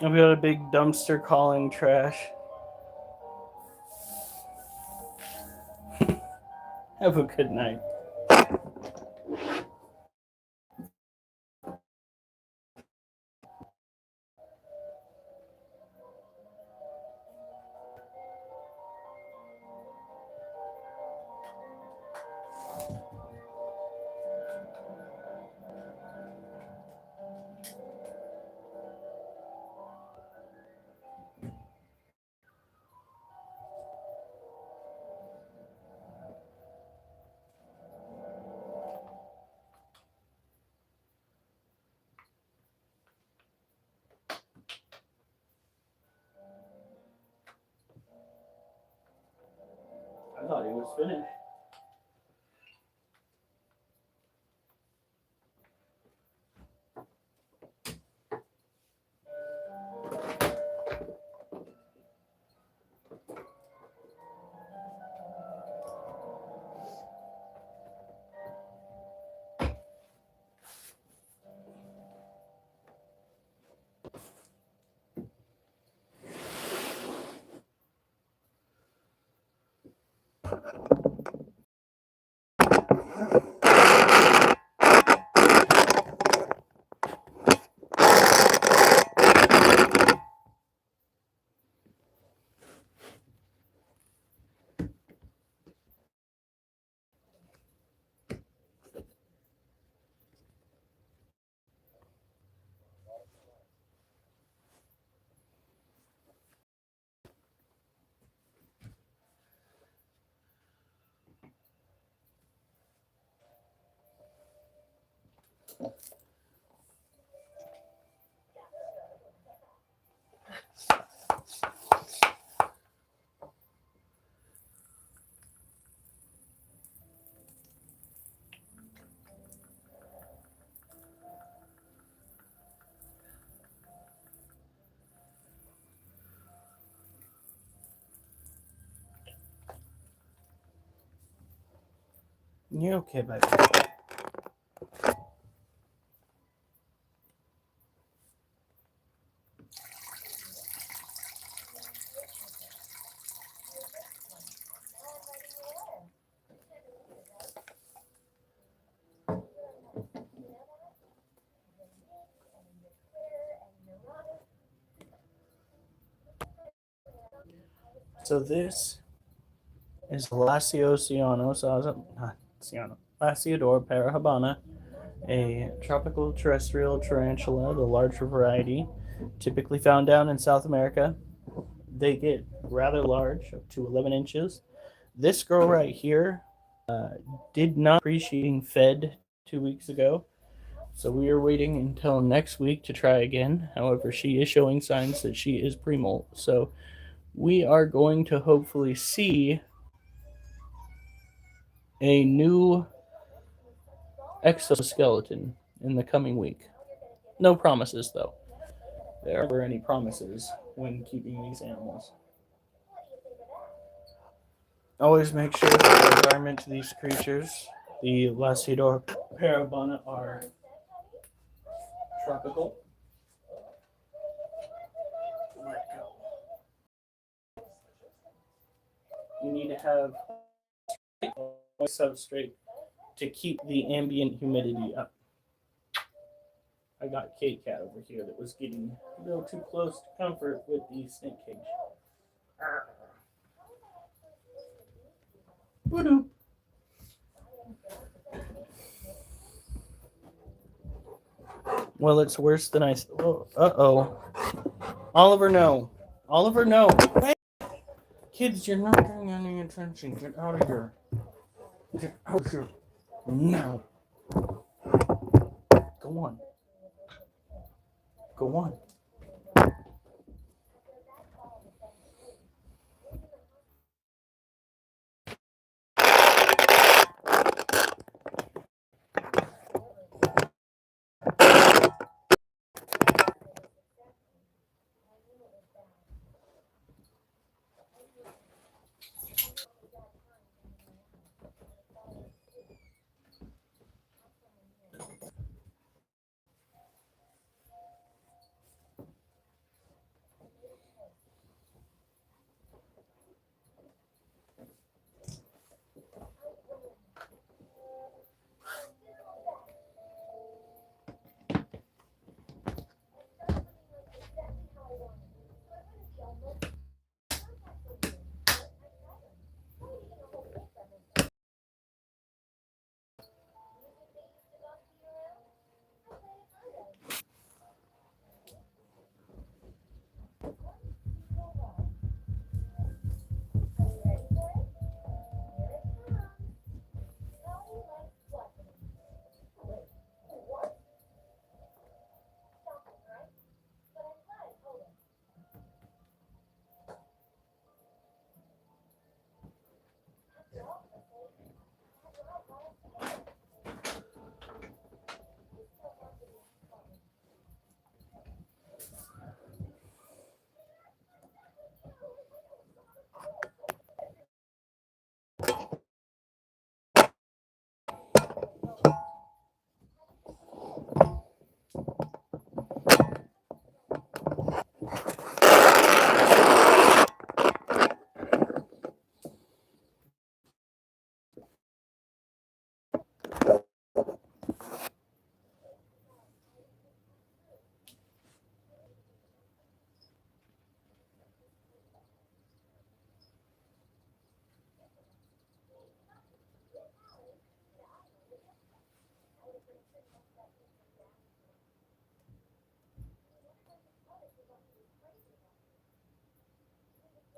I've got a big dumpster calling trash. Have a good night. I thought he was finished. You okay, baby? So this is Lasiodora parahabana, a tropical terrestrial tarantula, the larger variety, typically found down in South America. They get rather large, up to 11 inches. This girl right here did not appreciate being fed 2 weeks ago. So we are waiting until next week to try again. However, she is showing signs that she is premolt. So we are going to hopefully see a new exoskeleton in the coming week. No promises, though. There are any promises when keeping these animals. Always make sure that the environment to these creatures, the Lacidor parabana, are tropical. Let go. You need to have a substrate to keep the ambient humidity up. I got Kate Cat over here that was getting a little too close to comfort with the snake cage. Boop. Well, it's worse than I. Uh-oh. Oliver, no. Oliver, no. Hey. Kids, you're not getting any attention. Get out of here. Get out of here. Now. Go on. Go on.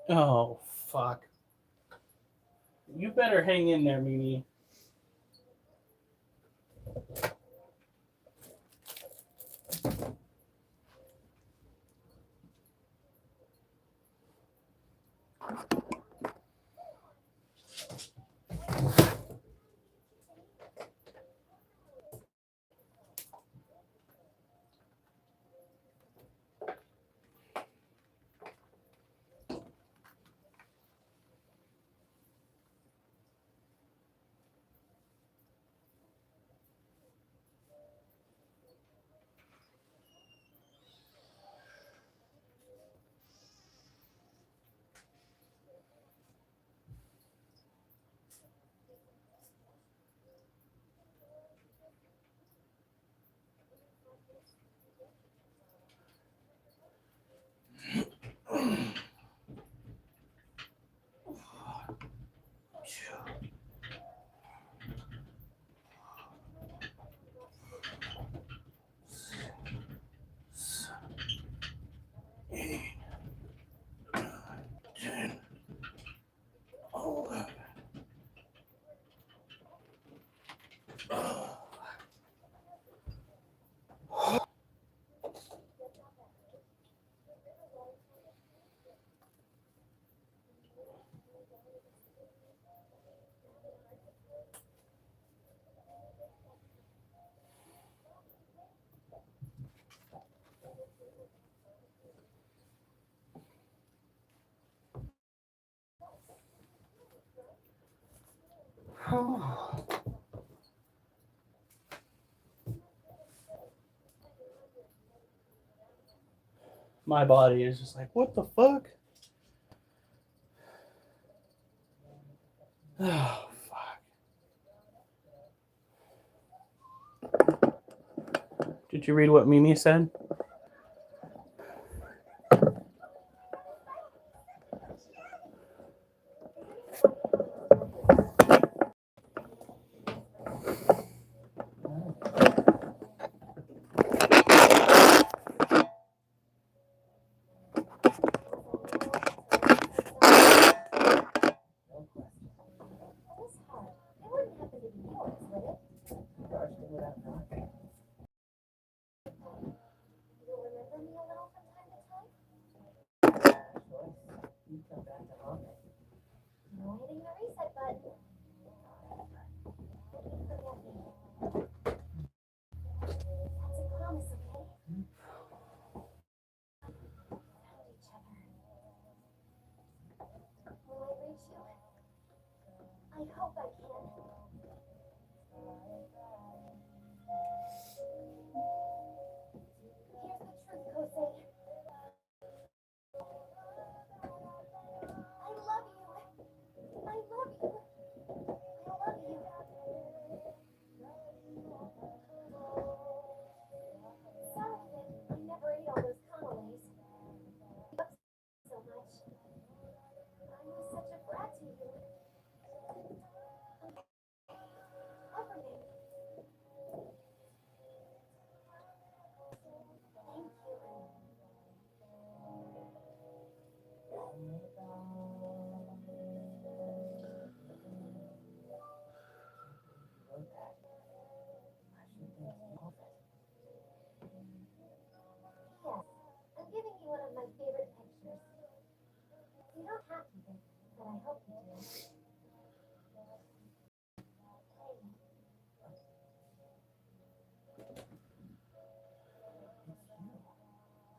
Oh, fuck. You better hang in there, Mimi. My body is just like, what the fuck? Oh, fuck. Did you read what Mimi said? No question. This heart, it wouldn't happen to be yours, would it? Partially without knocking. You'll remember me a little from time to time? Choice. You come back to haunt me. No hitting the reset button. Forget me. That's a promise, okay? Found each other. Will I reach you? I hope I can. Here's the truth, Jose. I love you. I love you. I love you. Sorry that I never ate all those cannolis. So much. I was such a brat to you. Cover me. Thank you. Wrote that. I should think you love it. Yes, I'm giving you one of my favorite pictures. You don't have to, but I hope you do.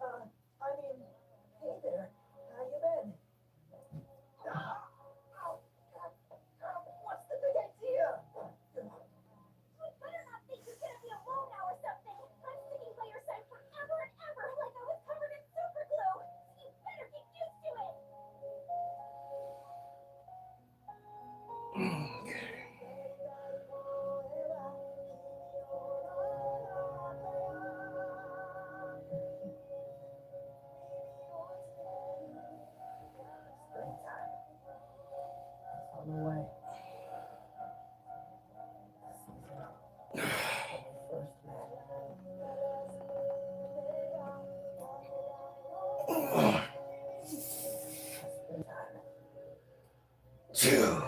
Hey, I mean, hey there. How you been? What's the big idea? you better not think you're gonna be alone now or something. I'm sticking by your side forever and ever, like I was covered in super glue. You better get used to it. Springtime. It's on the way. The season when we first met. Springtime. Two.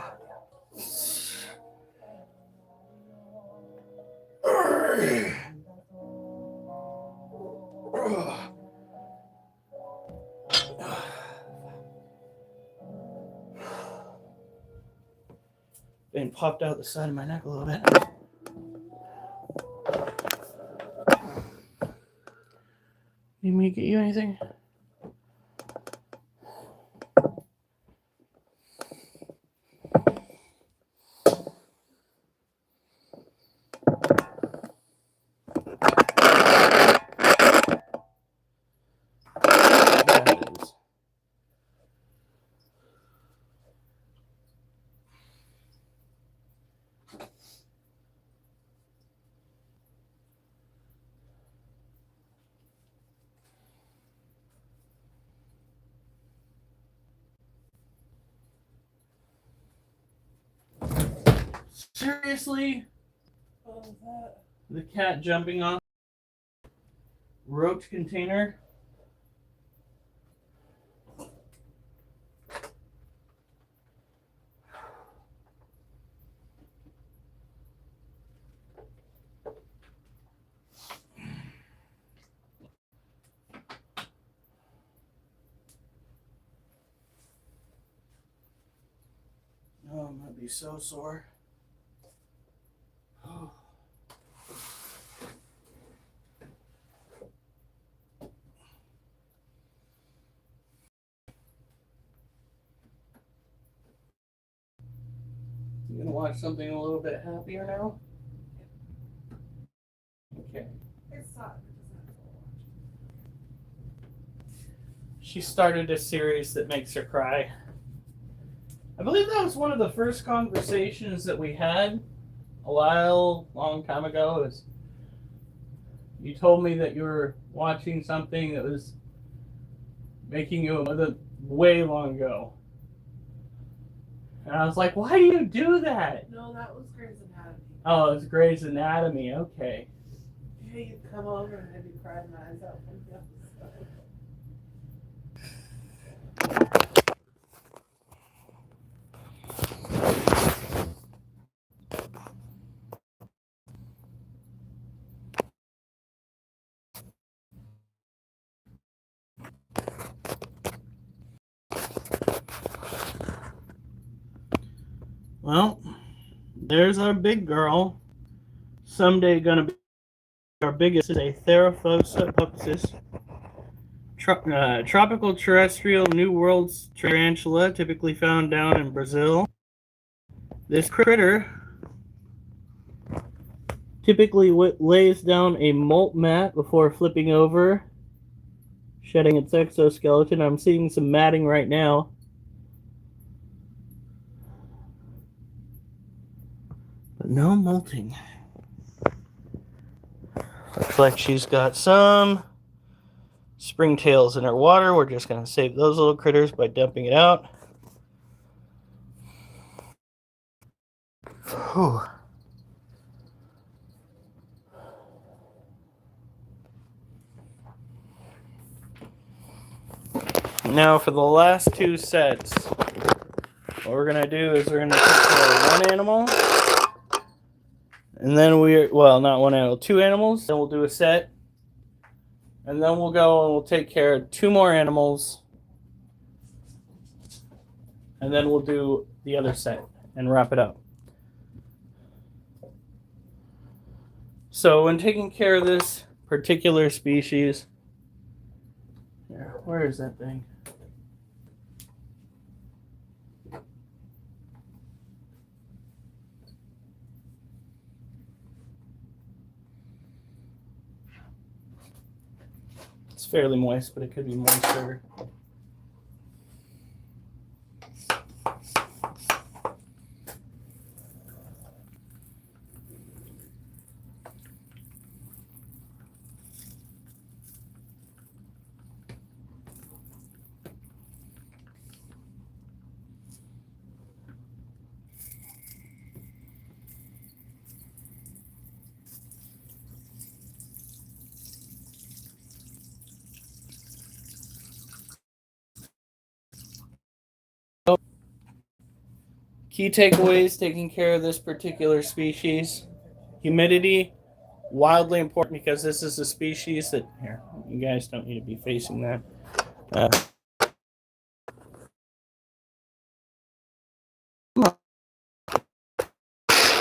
Vein popped out the side of my neck a little bit. Need me to get you anything? That is. Seriously? What was that? The cat jumping off roach container? Oh, I'm gonna be so sore. You're gonna watch something a little bit happier now? Okay. It's not. She started a series that makes her cry. I believe that was one of the first conversations that we had a long time ago. Is you told me that you were watching something that was making you way long ago. And I was like, why do you do that? No, that was Grey's Anatomy. Oh, it's Grey's Anatomy. Okay. Yeah, you'd come over and I'd be crying my eyes out from the episode. Well, there's our big girl. Someday gonna be our biggest is a Theraphosis tropical terrestrial New World tarantula, typically found down in Brazil. This critter typically lays down a molt mat before flipping over, shedding its exoskeleton. I'm seeing some matting right now. But no molting. Looks like she's got some springtails in her water. We're just going to save those little critters by dumping it out. Whew. Now for the last two sets, what we're going to do is we're going to take care of one animal. And then not one animal, two animals. Then we'll do a set. And then we'll go and we'll take care of two more animals. And then we'll do the other set and wrap it up. So when taking care of this particular species, where is that thing? It's fairly moist, but it could be moister. Key takeaways taking care of this particular species. Humidity, wildly important because this is a species that, here, you guys don't need to be facing that.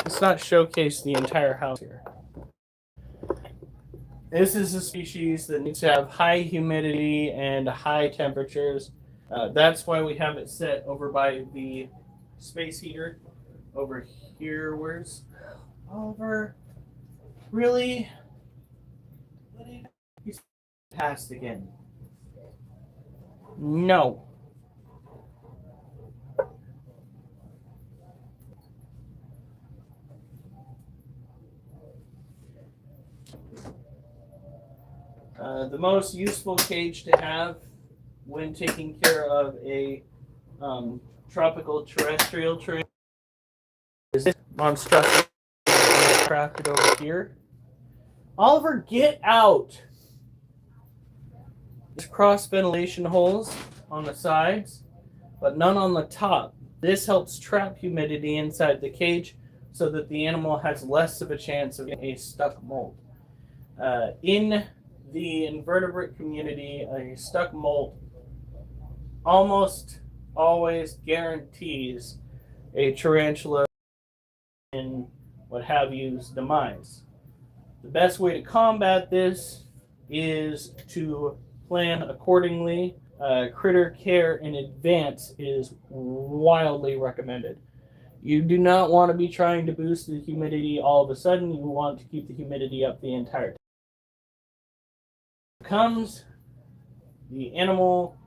Let's not showcase the entire house here. This is a species that needs to have high humidity and high temperatures. That's why we have it set over by the space heater over here. Where's Oliver? Really? He's passed again. No. The most useful cage to have when taking care of a tropical terrestrial terrain is this monstrosity crafted over here. Oliver, get out! There's cross ventilation holes on the sides, but none on the top. This helps trap humidity inside the cage so that the animal has less of a chance of getting a stuck molt. In the invertebrate community, a stuck molt almost always guarantees a tarantula in what have you's demise. The best way to combat this is to plan accordingly. Critter care in advance is wildly recommended. You do not want to be trying to boost the humidity all of a sudden. You want to keep the humidity up the entire time. Comes, the animal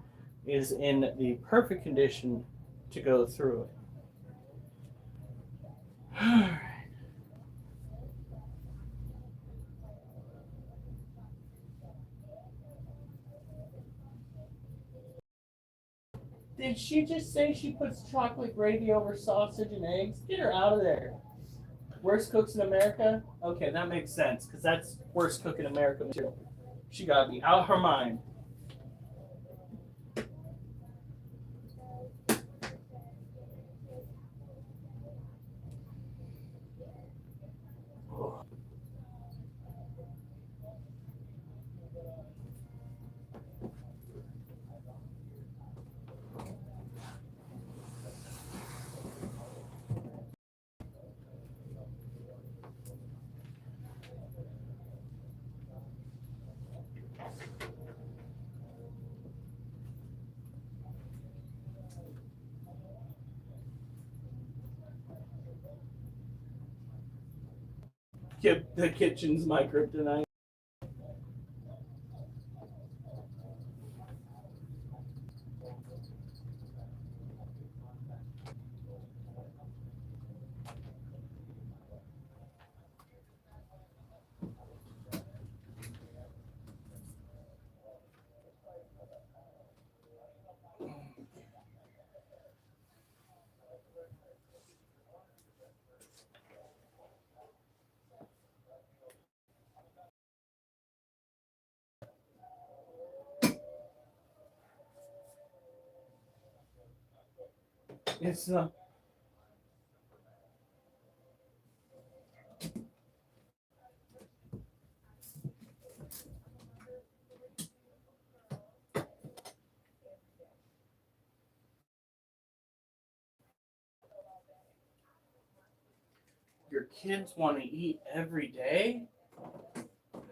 is in the perfect condition to go through it. Alright. Did she just say she puts chocolate gravy over sausage and eggs? Get her out of there. Worst cooks in America? Okay, that makes sense, because that's worst cook in America material. She gotta be out of her mind. The kitchen's my kryptonite. It's not. Your kids want to eat every day? I would never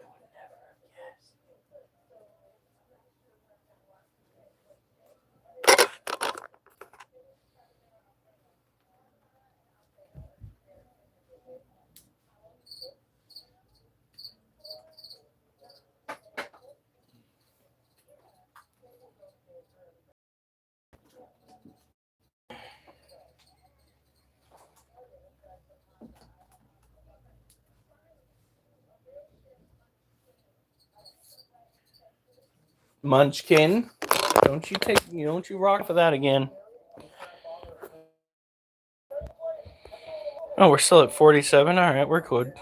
have guessed. Munchkin, don't you rock for that again. Oh, we're still at 47. All right, we're good.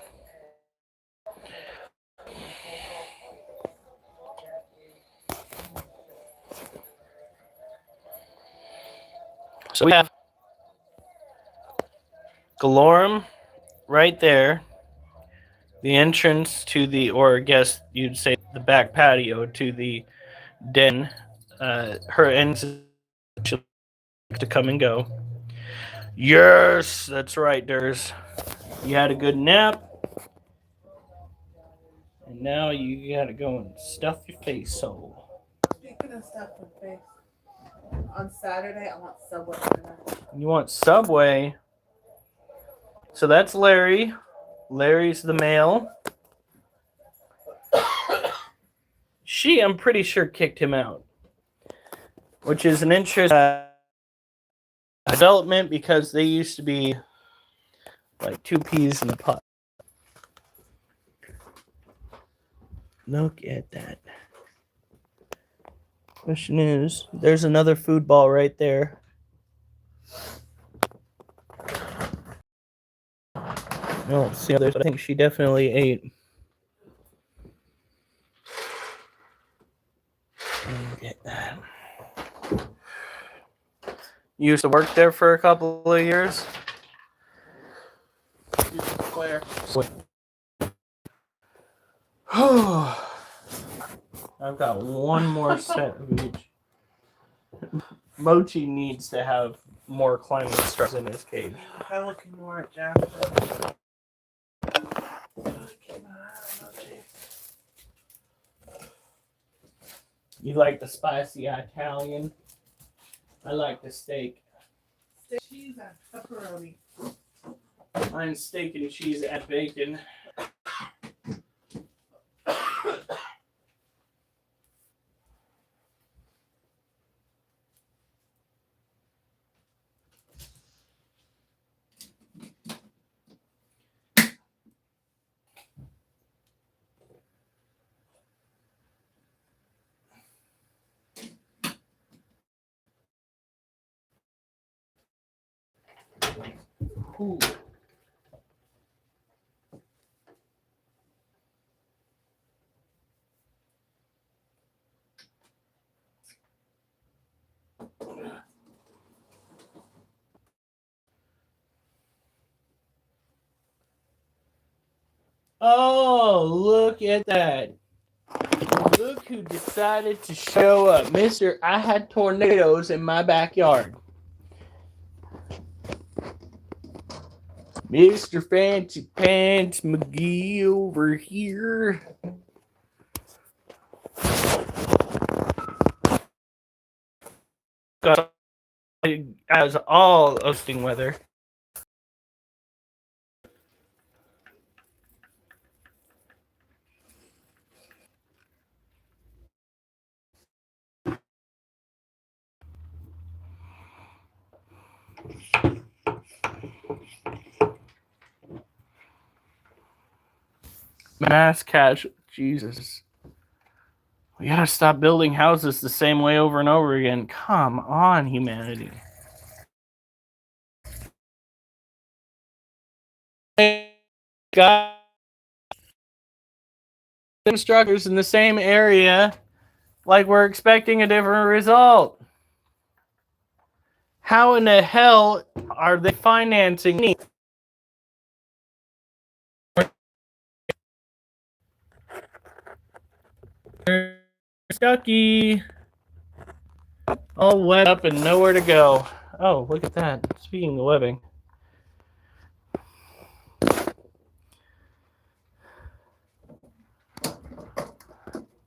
So we have Galorum right there. The entrance to the, or I guess you'd say the back patio to the den. Her ends to come and go. Yes, that's right, Durs. You had a good nap. And now you gotta go and stuff your face hole. Speaking of stuff with face, on Saturday I want Subway dinner. You want Subway? So that's Larry. Larry's the male. She, I'm pretty sure, kicked him out, which is an interesting development because they used to be like two peas in a pot. Look at that. Question is, there's another food ball right there. No, see, I think she definitely ate. Look at that. You used to work there for a couple of years? Square. I've got one more set of each. Mochi needs to have more climbing stress in his cage. I'm looking more at Jasper. You like the spicy Italian? I like the steak. cheese and pepperoni. Mine's steak and cheese and bacon. Ooh. Oh, look at that. Look who decided to show up. Mister, I had tornadoes in my backyard. Mr. Fancy Pants McGee over here. Got as all hosting weather. Mass cash. Jesus. We gotta stop building houses the same way over and over again. Come on, humanity. Got instructors in the same area, like we're expecting a different result. How in the hell are they financing me? Stucky. All wet up and nowhere to go. Oh, look at that. Speaking of living.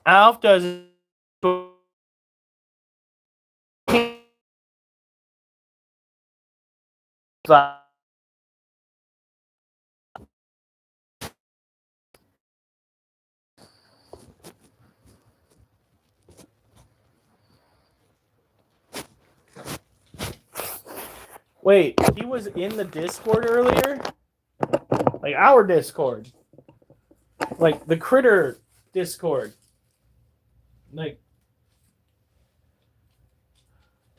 Alf does Wait, he was in the Discord earlier? Like our Discord. Like the Critter Discord. Like,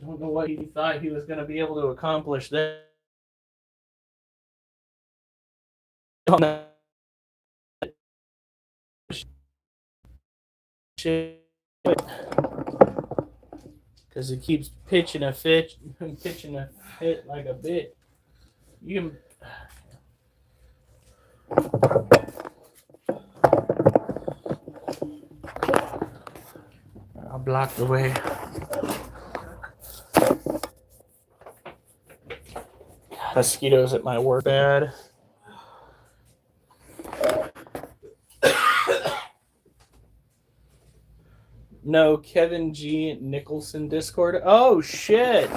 I don't know what he thought he was going to be able to accomplish there. Shit. Because it keeps pitching a fit like a bit. You can. I'll block the way. Mosquitoes at my work bad. No, Kevin G. Nicholson Discord. Oh, shit.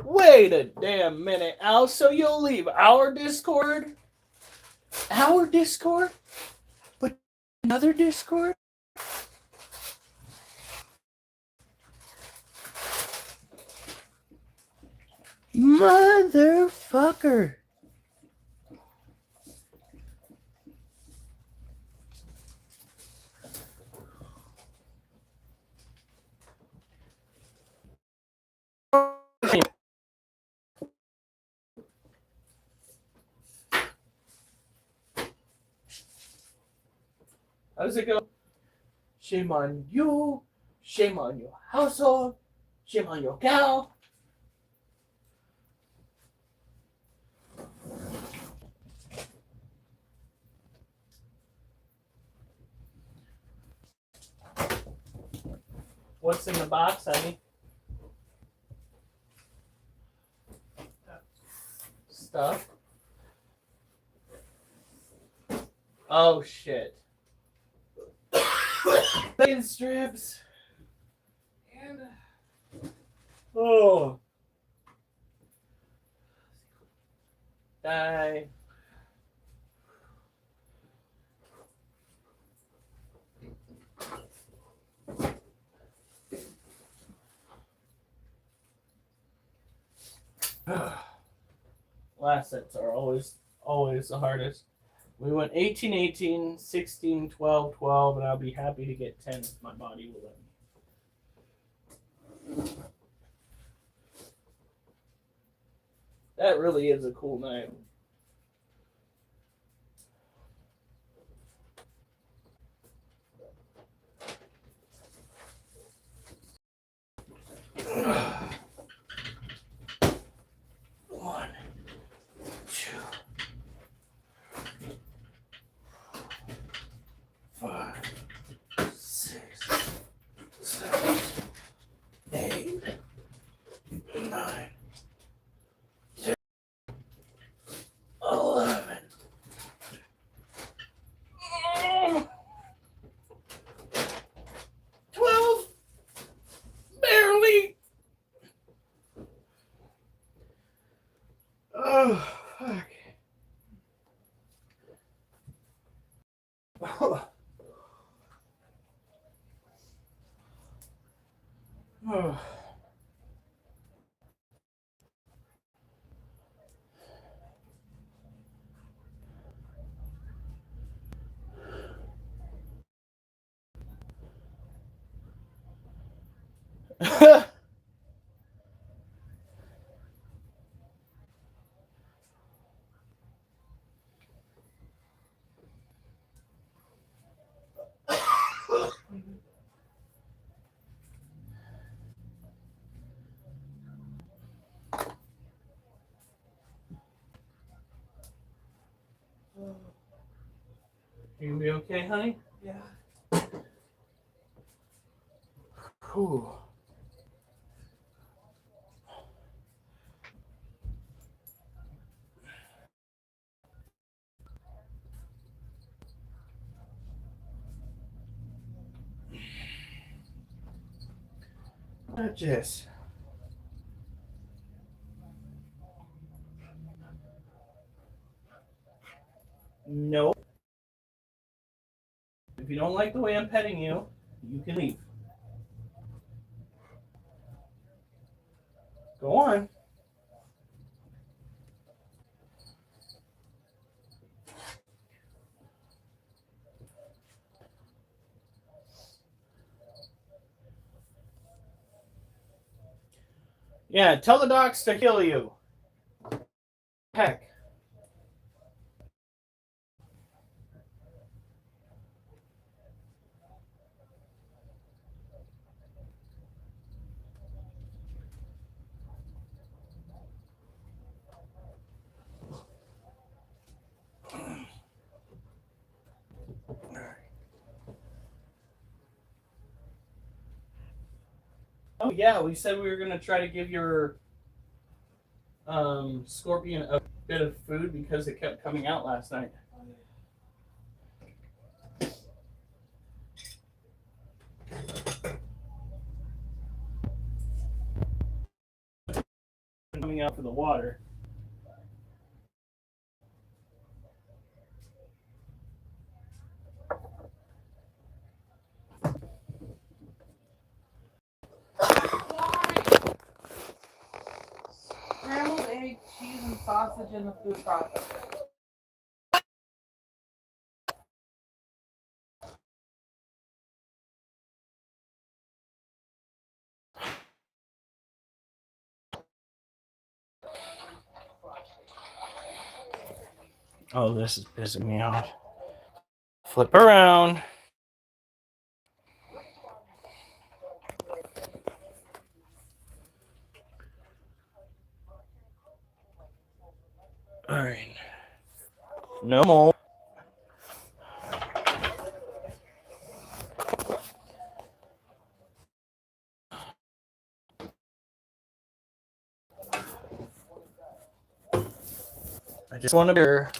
Wait a damn minute, Al. So you'll leave our Discord? Our Discord? But another Discord? Motherfucker. How's it go? Shame on you. Shame on your household. Shame on your cow. What's in the box, honey? Stuff. Oh, shit. Bacon strips. And oh, die. Last sets are always the hardest. We went 18, 18, 16, 12, 12, and I'll be happy to get 10 if my body will let me. That really is a cool night. One, two, 5, 6, 7, 8, 9, 10, 11. 12. Barely. Oh, fuck. Oh. You gonna be okay, honey? Yeah. Whew. Not just. No. If you don't like the way I'm petting you, you can leave. Go on. Yeah, tell the docs to kill you. Heck. Oh yeah, we said we were gonna try to give your scorpion a bit of food because it kept coming out last night. Coming out for the water. Scrambled egg, cheese, and sausage in the food processor. Oh, this is pissing me off. Flip around. All right. No more. I just want to beer.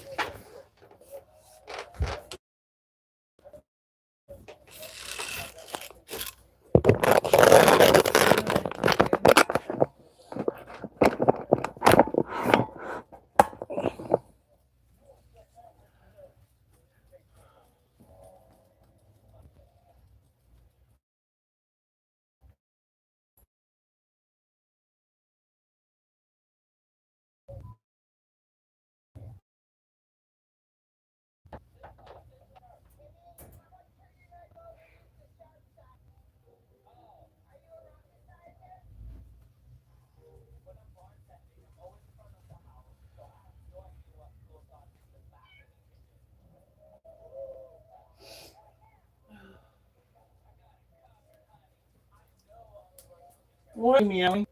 What are you meowing?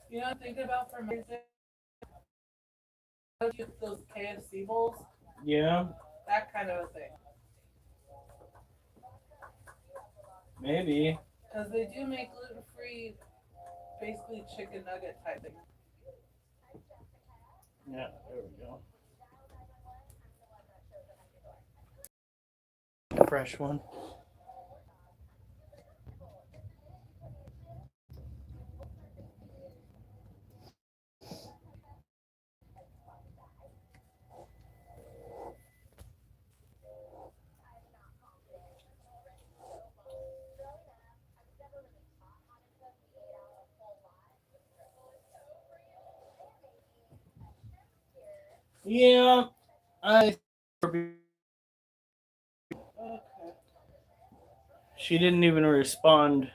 You know what I'm thinking about for music? Those KFC bowls? Yeah, That kind of a thing. maybe. Because they do make gluten-free, basically chicken nugget type thing. Yeah, there we go. Fresh one. Yeah, I. Okay. She didn't even respond.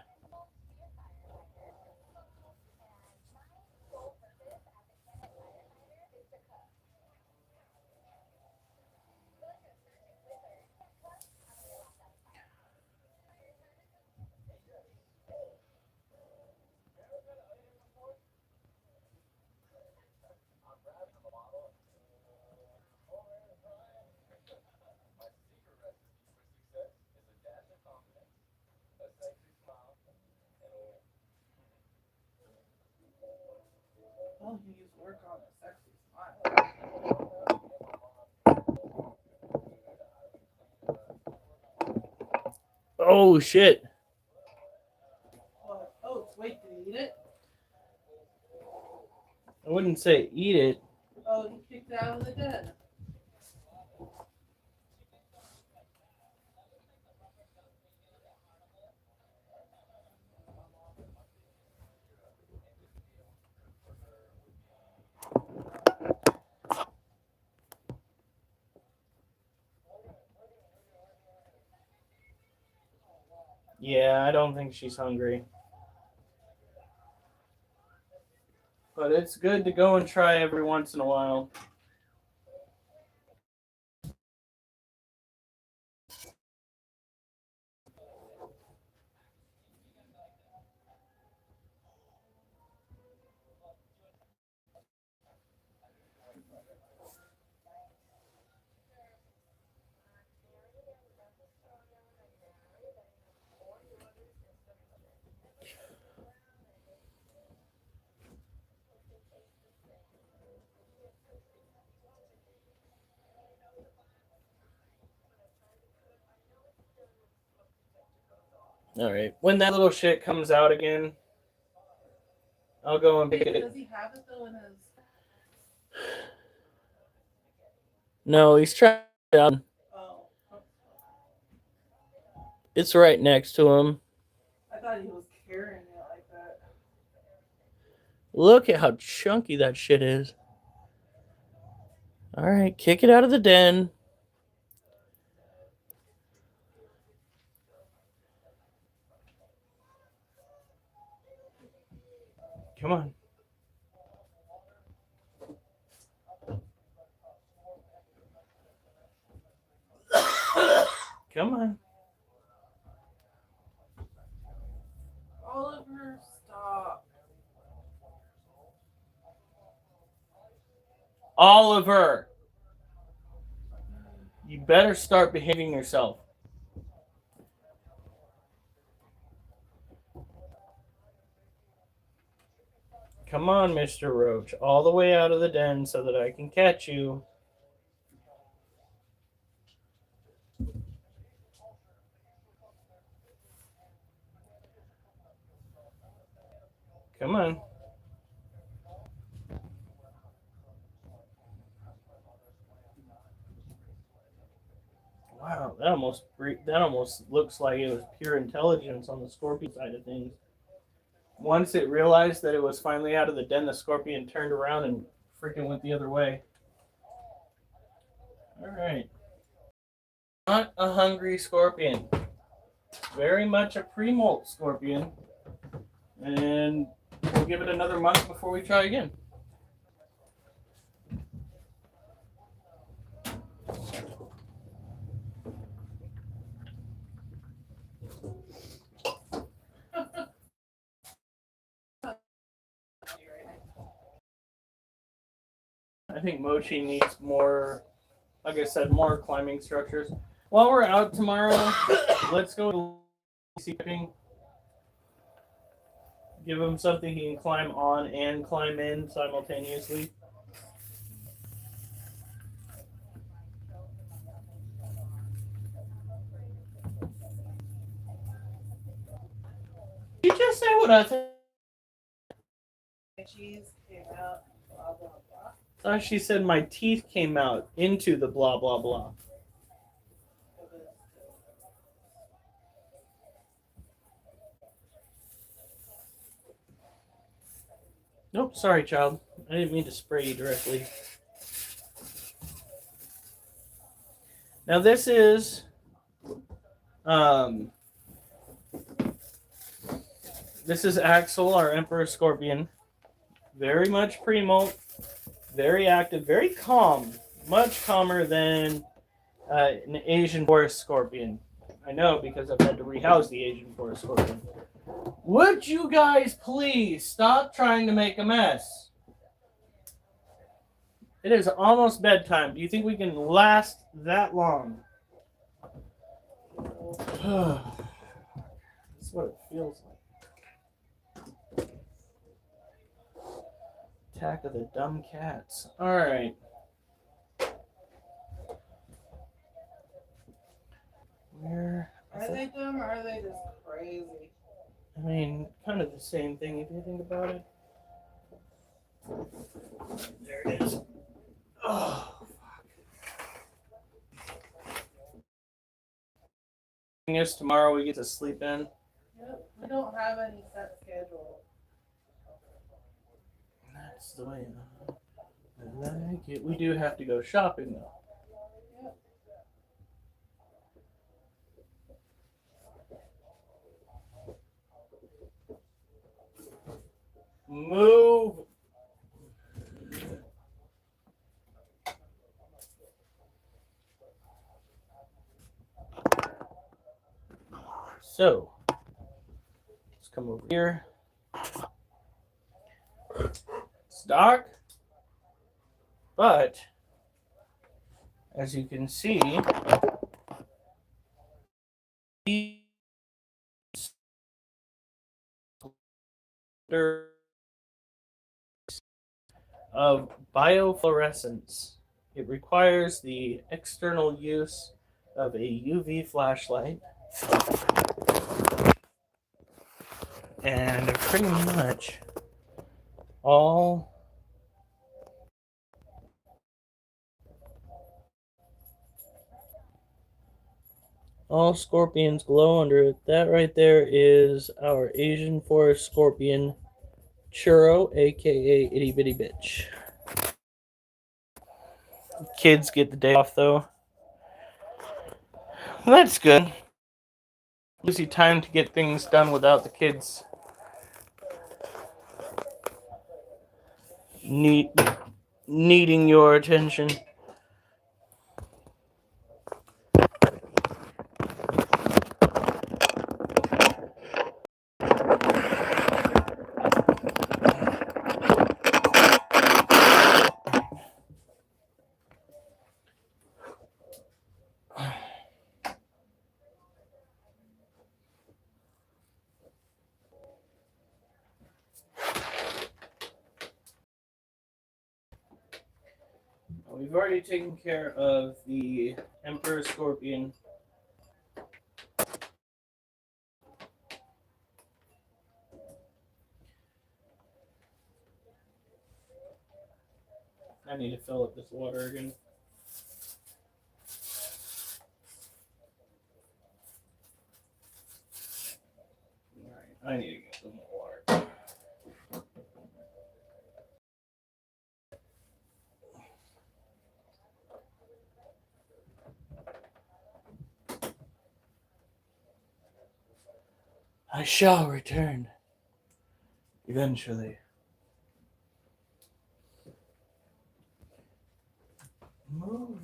Oh, he needs work on a sexy smile. Oh shit! What? Oh, wait, did he eat it? I wouldn't say eat it. Oh, he kicked it out of the den. Yeah, I don't think she's hungry. But it's good to go and try every once in a while. All right. When that little shit comes out again, I'll go and pick Wait, it. does he have it though in his... No, he's trying it out. Oh. It's right next to him. I thought he was carrying it like that. Look at how chunky that shit is. All right, kick it out of the den. Come on. Come on. Oliver, stop. Oliver, you better start behaving yourself. Come on, Mr. Roach, all the way out of the den so that I can catch you. Come on. Wow, that almost looks like it was pure intelligence on the scorpion side of things. Once it realized that it was finally out of the den, the scorpion turned around and freaking went the other way. All right. Not a hungry scorpion. Very much a pre-molt scorpion. And we'll give it another month before we try again. I think Mochi needs more, like I said, more climbing structures. While we're out tomorrow, let's go sleeping. Give him something he can climb on and climb in simultaneously. Did you just say what I said? Cheese came out, blah, blah, blah. I thought she said my teeth came out into the blah blah blah. Nope, sorry, child. I didn't mean to spray you directly. Now this is Axel, our Emperor Scorpion. Very much pre-molt, very active, very calm. Much calmer than an Asian forest scorpion. I know because I've had to rehouse the Asian forest scorpion. Would you guys please stop trying to make a mess? It is almost bedtime. Do you think we can last that long? That's what it feels like. Attack of the dumb cats. Alright. Where? Are they dumb or are they just crazy? I mean, kind of the same thing if you think about it. There it is. Oh, fuck. Is tomorrow we get to sleep in. Yep. We don't have any set schedule. That's the way I like it. We do have to go shopping though. Yep. Move. So, let's come over here. It's dark, but as you can see, of biofluorescence. It requires the external use of a UV flashlight. And pretty much all scorpions glow under it. That right there is our Asian forest scorpion, Churro, aka Itty Bitty Bitch. Kids get the day off though. That's good. Gives you time to get things done without the kids needing your attention. We've already taken care of the Emperor Scorpion. I need to fill up this water again. Alright, I need to get some more water. I shall return. Eventually. Move.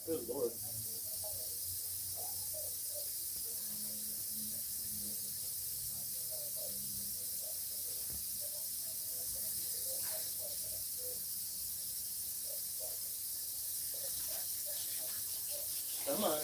Good Lord. Come on.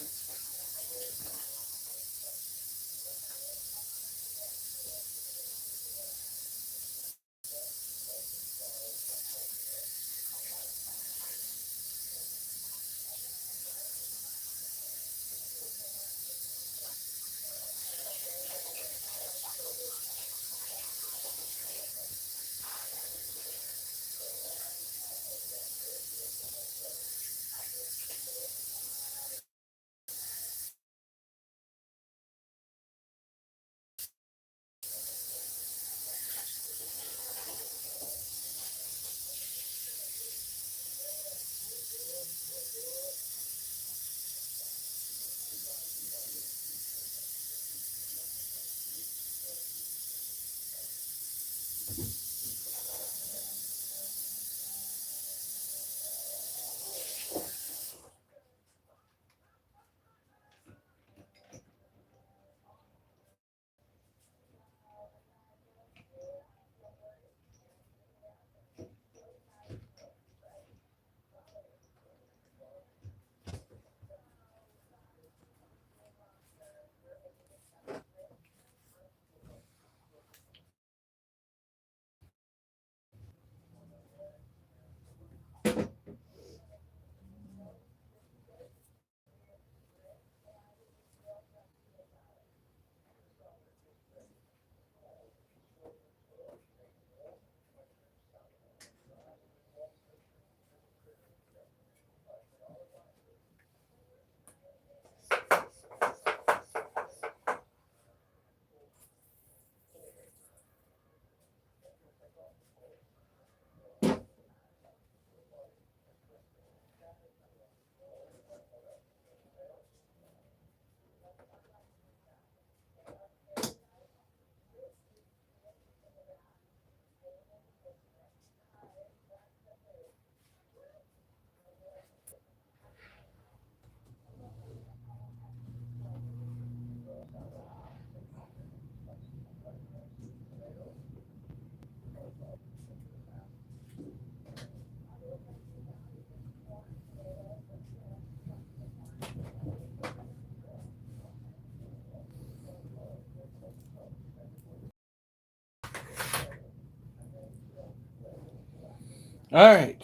All right.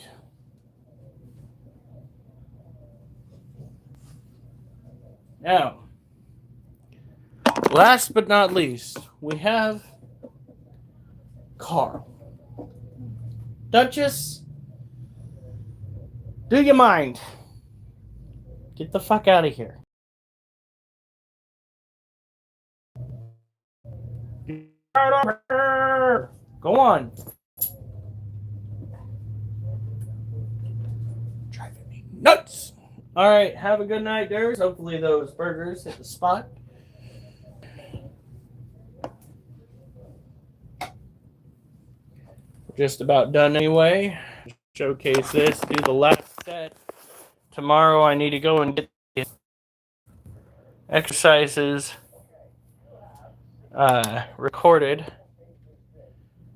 Now, last but not least, we have Carl. Duchess, do you mind? Get the fuck out of here. Go on. Driving me nuts. All right, have a good night, Durs. Hopefully those burgers hit the spot. Just about done anyway. Showcase this, do the last set. Tomorrow I need to go and get the exercises recorded.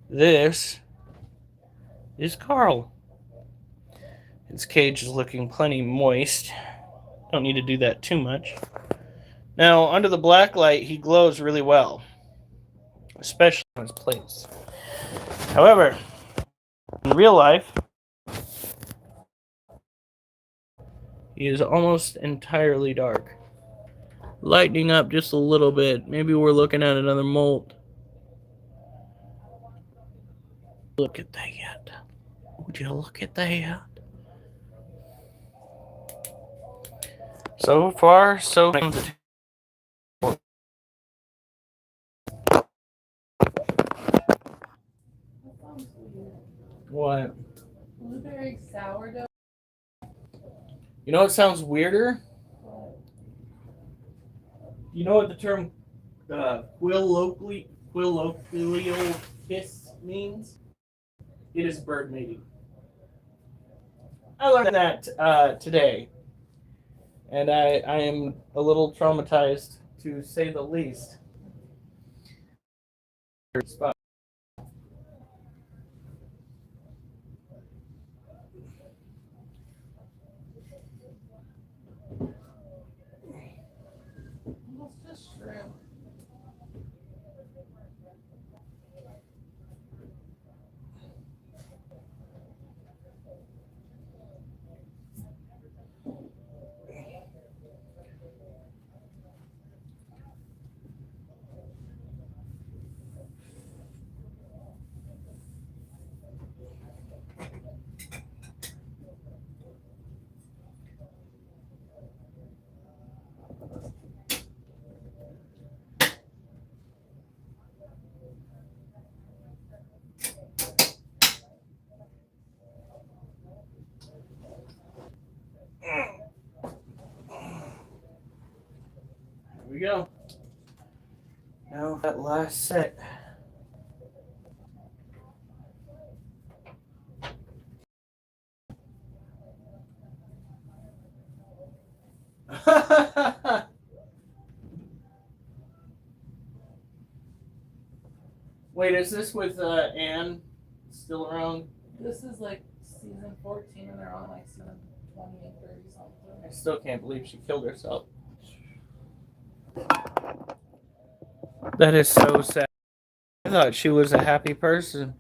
This is Carl. His cage is looking plenty moist. Don't need to do that too much. Now, under the black light, he glows really well, especially on his plates. However, in real life, he is almost entirely dark. Lightening up just a little bit. Maybe we're looking at another molt. Look at that. Would you look at that? So far, so good. That sounds weird. What? Blueberry sourdough. You know what sounds weirder? What? You know what the term quilloquial means? It is bird mating. I learned that today, and I am a little traumatized, to say the least. It's just shrimp. Here we go. Now that last set. Wait, is this with Anne still around? This is like season 14 and they're on like season 28, 30 something. I still can't believe she killed herself. That is so sad. I thought she was a happy person.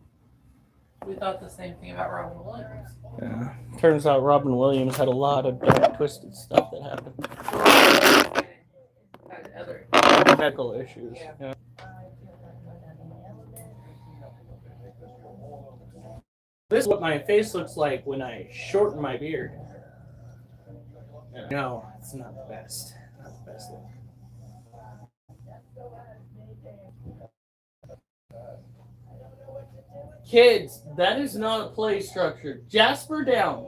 We thought the same thing about Robin Williams. Yeah. Turns out Robin Williams had a lot of dark, twisted stuff that happened. Other. Medical issues. Yeah. This is what my face looks like when I shorten my beard. No, it's not the best. Not the best look. Kids, that is not a play structure. Jasper down.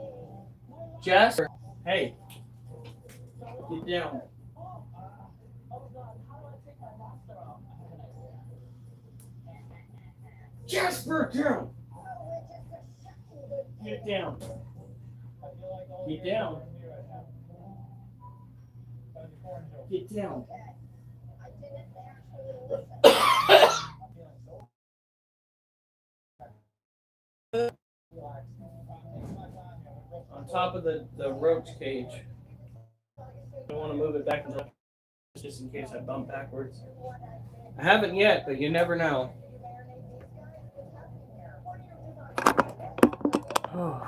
Jasper, hey. Get down. Jasper down. Get down. Get down. Get down. On top of the roach cage. I don't want to move it back and forth just in case I bump backwards. I haven't yet, but you never know. Oh.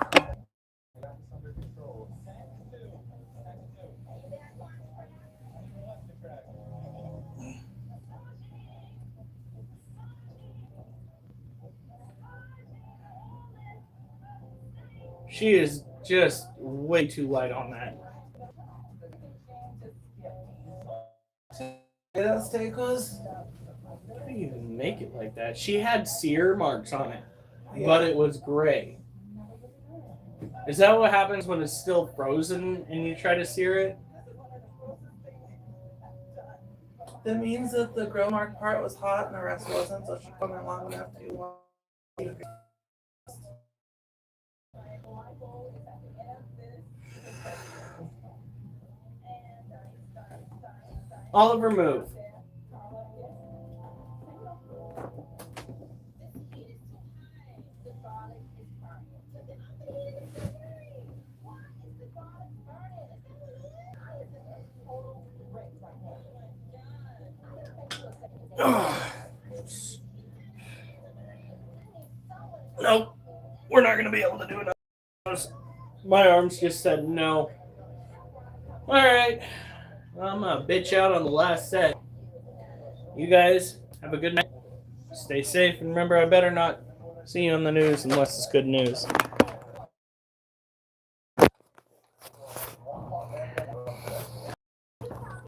She is just way too light on that. That steak was. How do you even make it like that? She had sear marks on it, but it was gray. Is that what happens when it's still frozen and you try to sear it? That means that the grill mark part was hot and the rest wasn't, so she put it long enough to Oliver, move. Nope, we're not going to be able to do it. My arms just said no. All right, I'm going to bitch out on the last set. You guys have a good night. Stay safe, and remember, I better not See you on the news unless it's good news.